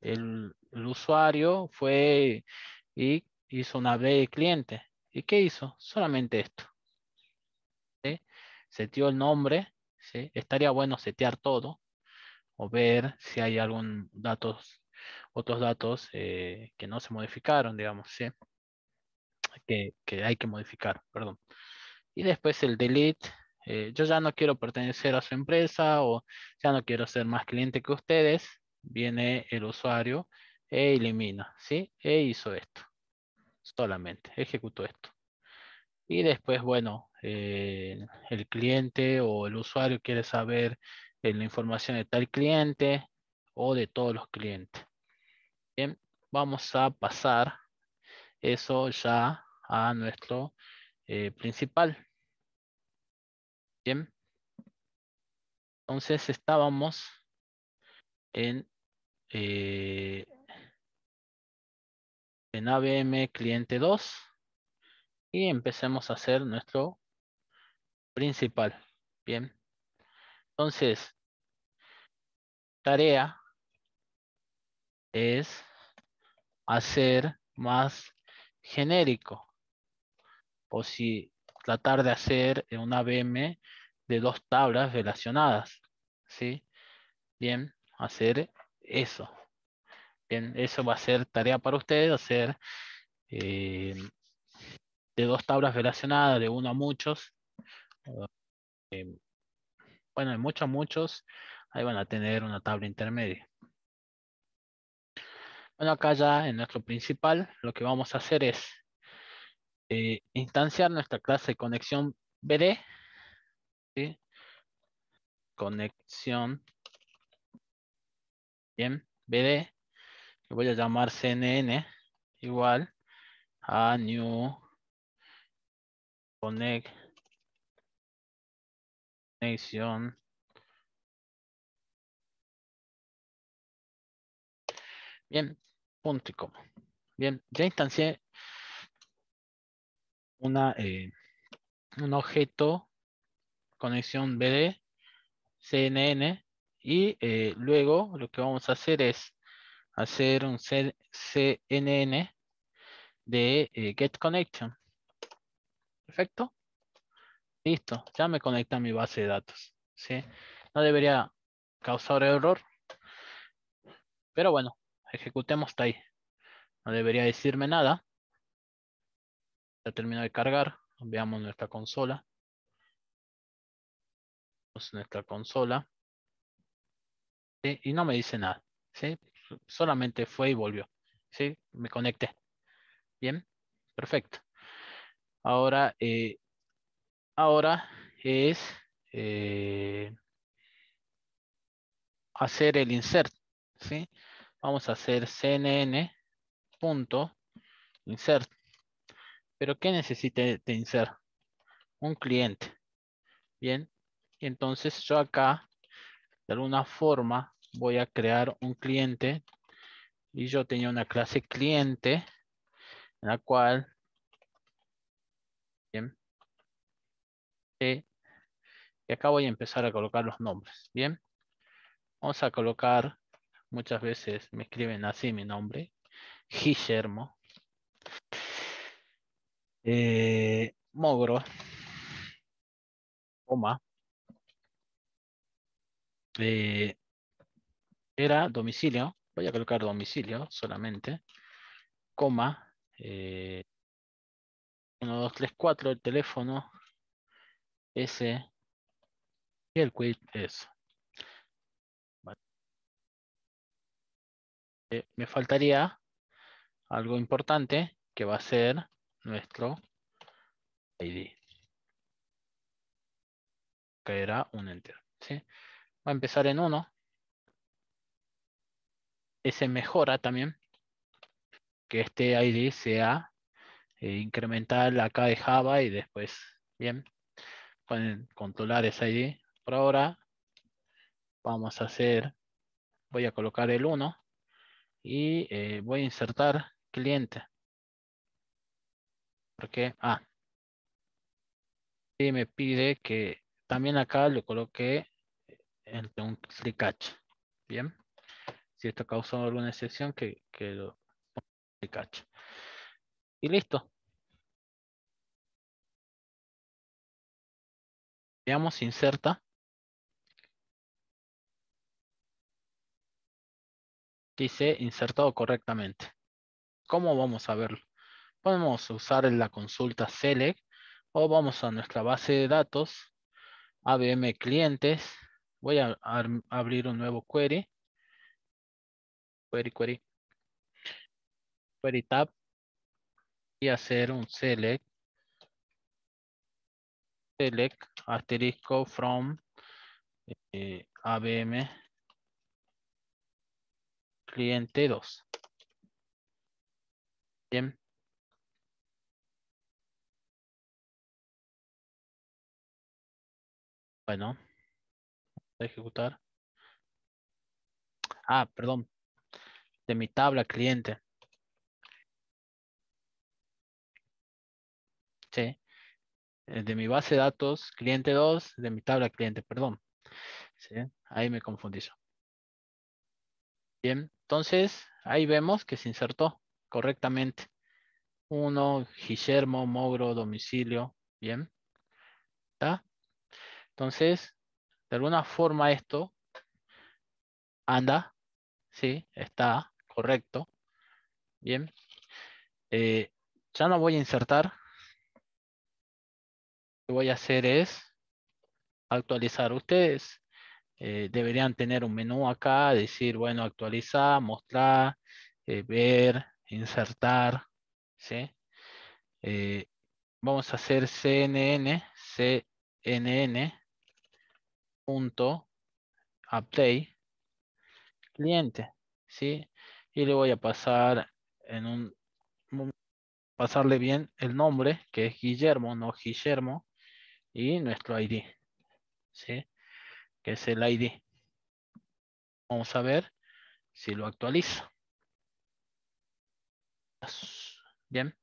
el usuario, fue y hizo una B de cliente. ¿Y qué hizo? Solamente esto, ¿sí? Seteó el nombre, ¿sí? Estaría bueno setear todo o ver si hay otros datos que no se modificaron, digamos, ¿sí? Que hay que modificar, perdón. Y después el delete, yo ya no quiero pertenecer a su empresa o ya no quiero ser más cliente que ustedes, viene el usuario e elimina, ¿sí? E hizo esto, solamente, ejecutó esto. Y después, bueno, el cliente o el usuario quiere saber la información de tal cliente o de todos los clientes. Bien, vamos a pasar eso ya a nuestro principal. Bien, entonces estábamos en, eh, en ABM cliente 2 y empecemos a hacer nuestro principal. Bien, entonces tarea es hacer más genérico. O si tratar de hacer una VM de 2 tablas relacionadas, ¿sí? Bien, hacer eso. Bien, eso va a ser tarea para ustedes, hacer eh, de 2 tablas relacionadas, de uno a muchos. eh, bueno, de muchos a muchos, ahí van a tener una tabla intermedia. Bueno, acá ya en nuestro principal, lo que vamos a hacer es instanciar nuestra clase de conexión BD, ¿sí? Conexión, bien, BD, que voy a llamar CNN, igual a new conexión. Bien, punto y coma. Bien, ya instancié un objeto conexión BD CNN y luego lo que vamos a hacer es hacer un CNN de get connection. Perfecto. Listo, ya me conecta a mi base de datos. ¿Sí? No debería causar error, pero bueno, ejecutemos hasta ahí. No debería decirme nada. Ya terminó de cargar. Veamos nuestra consola. Nuestra consola. ¿Sí? Y no me dice nada. ¿Sí? Solamente fue y volvió. ¿Sí? Me conecté. Bien, perfecto. Ahora, ahora es eh, hacer el insert. ¿Sí? Vamos a hacer cnn.insert. Pero ¿qué necesita de insert? Un cliente. Bien. Y entonces yo acá, de alguna forma, voy a crear un cliente. Y yo tenía una clase cliente en la cual, bien, y acá voy a empezar a colocar los nombres. Bien. Vamos a colocar, muchas veces me escriben así mi nombre, Guillermo. Mogro, coma, eh, era domicilio, voy a colocar domicilio solamente, coma, 1234 el teléfono, S, y el quit es. Vale. Me faltaría algo importante que va a ser nuestro ID, que era un enter. ¿Sí? Va a empezar en 1. Ese mejora también que este ID sea incremental acá de Java y después, bien, pueden controlar ese ID. Por ahora vamos a hacer, voy a colocar el 1 y voy a insertar cliente. Porque, y me pide que también acá le coloque entre un free catch. Bien, si esto causó alguna excepción, que lo free catch. Y listo. Veamos, inserta. Dice insertado correctamente. ¿Cómo vamos a verlo? Podemos usar la consulta select o vamos a nuestra base de datos, ABM clientes. Voy a abrir un nuevo query, query tab y hacer un select asterisco from ABM cliente 2. Bien. Bueno, voy a ejecutar. Perdón, de mi tabla cliente. Sí. De mi base de datos cliente 2, de mi tabla cliente, perdón. Sí, ahí me confundí yo. Bien, entonces ahí vemos que se insertó correctamente. 1, Guillermo, Mogro, domicilio. Bien. ¿Está? Entonces, de alguna forma esto anda, ¿sí? Está correcto. Bien. Eh, ya no voy a insertar. Lo que voy a hacer es actualizar. Ustedes deberían tener un menú acá, decir, bueno, actualizar, mostrar, ver, insertar, ¿sí? Eh, vamos a hacer cnn.update cliente, ¿sí? Y le voy a pasar en pasarle bien el nombre, que es Guillermo, no Guillermo, y nuestro ID, ¿sí? Que es el ID. Vamos a ver si lo actualiza. Bien.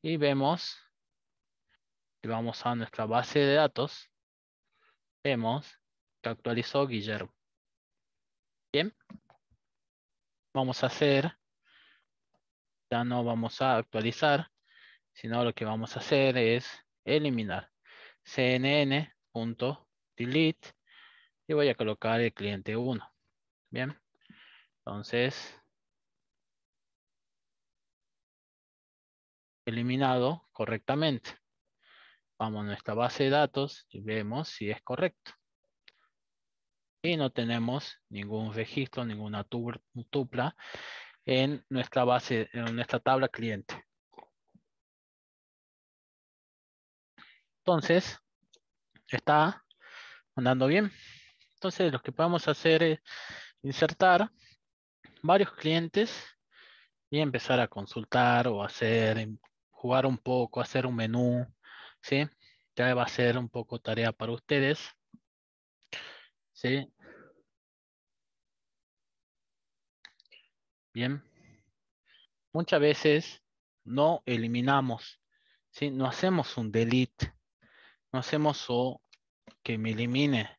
Y vemos, si vamos a nuestra base de datos, vemos que actualizó Guillermo. Bien. Vamos a hacer, ya no vamos a actualizar, sino lo que vamos a hacer es eliminar cnn.delete y voy a colocar el cliente 1. Bien. Entonces, eliminado correctamente. Vamos a nuestra base de datos y vemos si es correcto. Y no tenemos ningún registro, ninguna tupla en nuestra base, en nuestra tabla cliente. Entonces, está andando bien. Entonces, lo que podemos hacer es insertar varios clientes y empezar a consultar o hacer, jugar un poco, hacer un menú, ¿sí? Ya va a ser un poco tarea para ustedes, ¿sí? Bien. Muchas veces no eliminamos, ¿sí? No hacemos un delete, no hacemos o que me elimine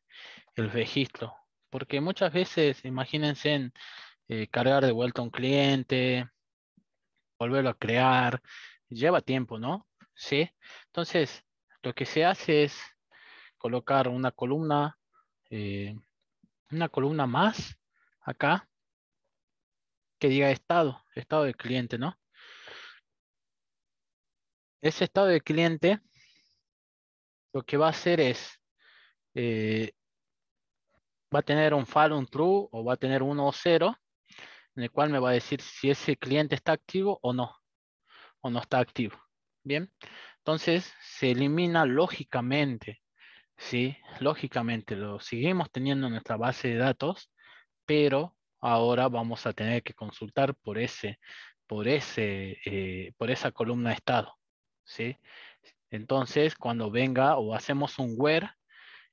el registro, porque muchas veces, imagínense en cargar de vuelta a un cliente, volverlo a crear, lleva tiempo, ¿no? Sí. Entonces, lo que se hace es colocar eh, una columna más acá que diga estado de cliente, ¿no? Ese estado de cliente lo que va a hacer es, eh, va a tener un false, un true, o va a tener 1 o 0, en el cual me va a decir si ese cliente está activo o no está activo. Bien, entonces se elimina lógicamente, ¿sí? Lógicamente lo seguimos teniendo en nuestra base de datos, pero ahora vamos a tener que consultar por esa columna de estado, ¿sí? Entonces, cuando venga o hacemos un where,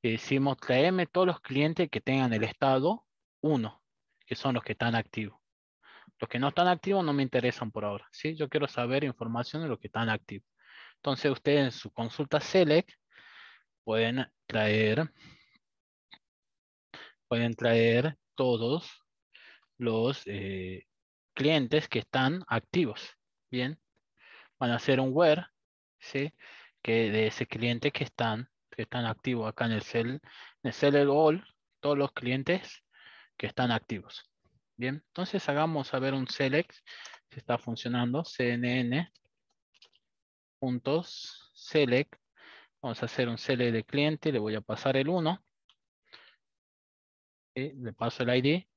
decimos tráeme todos los clientes que tengan el estado 1, que son los que están activos. Los que no están activos no me interesan por ahora, ¿sí? Yo quiero saber información de los que están activos. Entonces, ustedes en su consulta select pueden traer todos los clientes que están activos. Bien, van a hacer un where, ¿sí? Que de ese cliente que están activos acá en el select all, todos los clientes que están activos. Bien, entonces hagamos a ver un select si está funcionando. cnn.select. Vamos a hacer un select de cliente, le voy a pasar el 1. ¿Sí? Le paso el ID.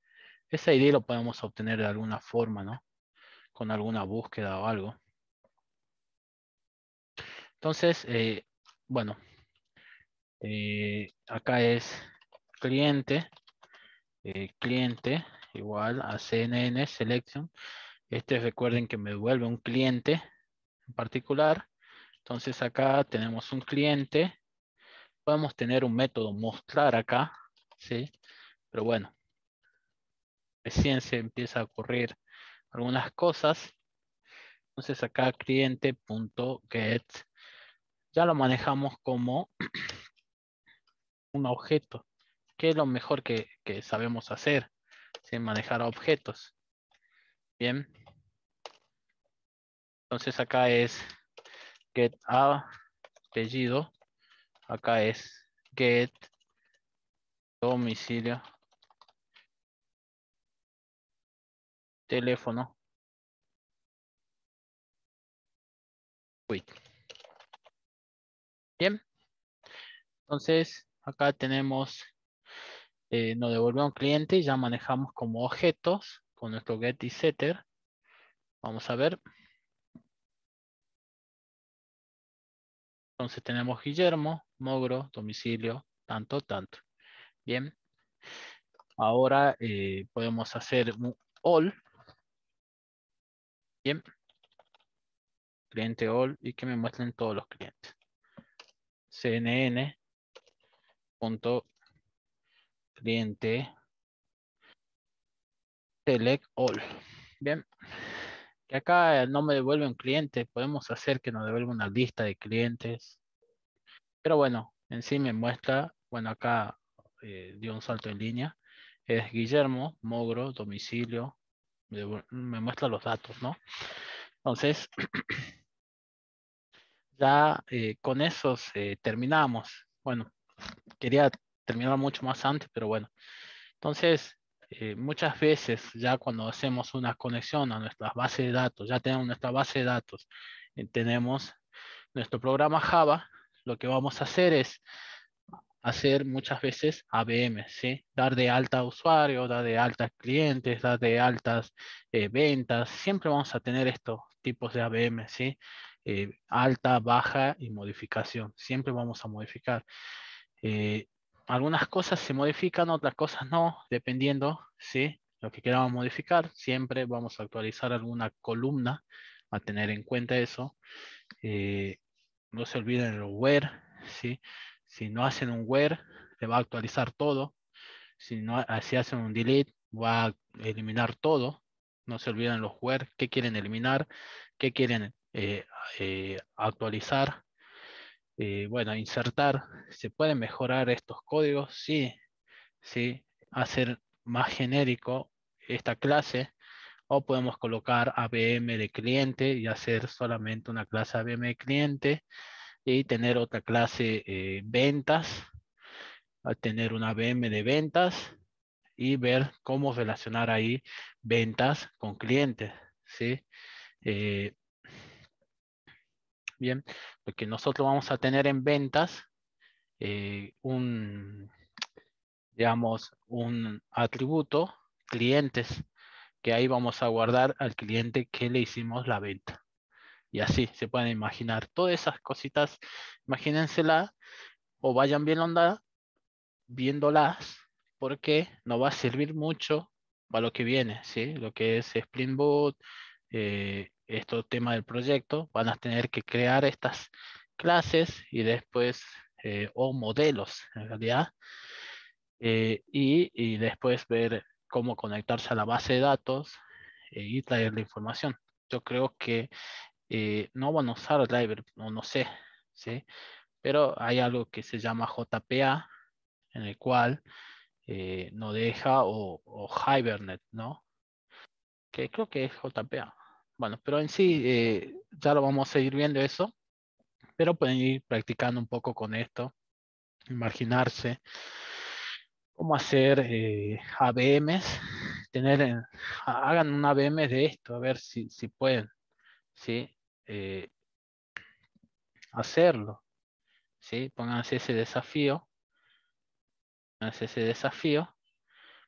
Ese ID lo podemos obtener de alguna forma, ¿no? Con alguna búsqueda o algo. Entonces, bueno, acá es cliente, cliente igual a CNN selection. Recuerden que me devuelve un cliente en particular. Entonces acá tenemos un cliente. Podemos tener un método mostrar acá, ¿sí? Pero bueno, recién se empieza a ocurrir algunas cosas. Entonces acá cliente.get ya lo manejamos como un objeto, que es lo mejor que sabemos hacer, sin manejar objetos. Bien, entonces acá es get apellido, acá es get domicilio, teléfono, quit. Bien, entonces acá tenemos, nos devolvió un cliente y ya manejamos como objetos con nuestro get y setter. Vamos a ver. Entonces tenemos Guillermo, Mogro, domicilio, tanto, tanto. Bien. Ahora podemos hacer un all. Bien. Cliente all y que me muestren todos los clientes. CNN punto cliente select all. Bien. Que acá no me devuelve un cliente. Podemos hacer que nos devuelva una lista de clientes. Pero bueno, en sí me muestra, bueno, acá dio un salto en línea. Es Guillermo, Mogro, domicilio. Me muestra los datos, ¿no? Entonces, ya con esos terminamos. Bueno, quería terminar mucho más antes, pero bueno. Entonces, muchas veces ya cuando hacemos una conexión a nuestras bases de datos, ya tenemos nuestra base de datos, tenemos nuestro programa Java, lo que vamos a hacer es hacer muchas veces ABM, ¿sí? Dar de alta a usuarios, dar de altas clientes, dar de altas ventas. Siempre vamos a tener estos tipos de ABM, ¿sí? Alta, baja y modificación. Siempre vamos a modificar. Eh, Algunas cosas se modifican, otras cosas no, dependiendo, ¿sí? Lo que queramos modificar. Siempre vamos a actualizar alguna columna, a tener en cuenta eso. Eh, no se olviden los where, ¿sí? Si no hacen un where, le va a actualizar todo. Si no, si hacen un delete, va a eliminar todo. No se olviden los where, qué quieren eliminar, qué quieren actualizar. Bueno, insertar. ¿Se pueden mejorar estos códigos? Sí, sí. Hacer más genérico esta clase. O podemos colocar ABM de cliente y hacer solamente una clase ABM de cliente y tener otra clase ventas, a tener una VM de ventas y ver cómo relacionar ahí ventas con clientes, ¿sí? Eh, bien, lo que nosotros vamos a tener en ventas, digamos, un atributo, clientes, que ahí vamos a guardar al cliente que le hicimos la venta. Y así se pueden imaginar todas esas cositas, imagínensela o vayan viéndolas porque nos va a servir mucho para lo que viene, ¿sí? Lo que es Spring Boot, estos temas del proyecto, van a tener que crear estas clases y después, o modelos en realidad, y después ver cómo conectarse a la base de datos y traer la información. Yo creo que no van a usar driver, no sé, ¿sí? Pero hay algo que se llama JPA, en el cual no deja o Hibernate, ¿no? Que creo que es JPA. Bueno, pero en sí ya lo vamos a ir viendo eso, pero pueden ir practicando un poco con esto, imaginarse cómo hacer ABMs, hagan un ABM de esto, a ver si pueden, ¿sí? Eh, hacerlo, ¿sí? Pónganse ese desafío,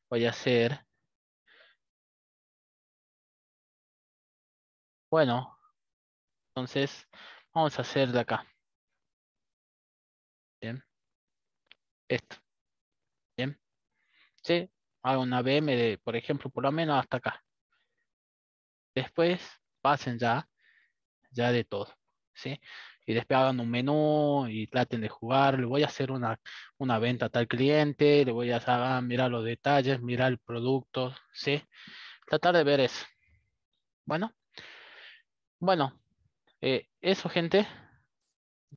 voy a hacer, bueno, entonces vamos a hacer de acá, ¿bien? Esto, ¿bien? Sí, hago una VM de, por ejemplo, por lo menos hasta acá. Después pasen ya de todo, ¿sí? Y después hagan un menú y traten de jugar. Le voy a hacer una venta a tal cliente, le voy a mirar los detalles, mirar el producto, ¿sí? Tratar de ver eso. Bueno, bueno, eso, gente.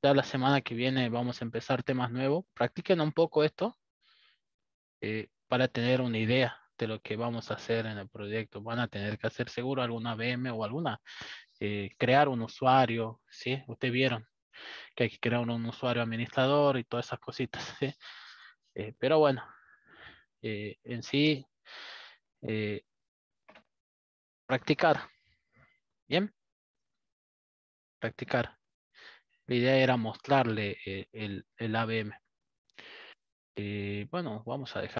Ya la semana que viene vamos a empezar temas nuevos. Practiquen un poco esto para tener una idea de lo que vamos a hacer en el proyecto. Van a tener que hacer seguro alguna VM o alguna, crear un usuario, ¿sí? Ustedes vieron. que hay que crear un usuario administrador y todas esas cositas, ¿sí? Pero bueno, en sí, eh, practicar, ¿bien? Practicar. La idea era mostrarle el ABM. Bueno, vamos a dejar.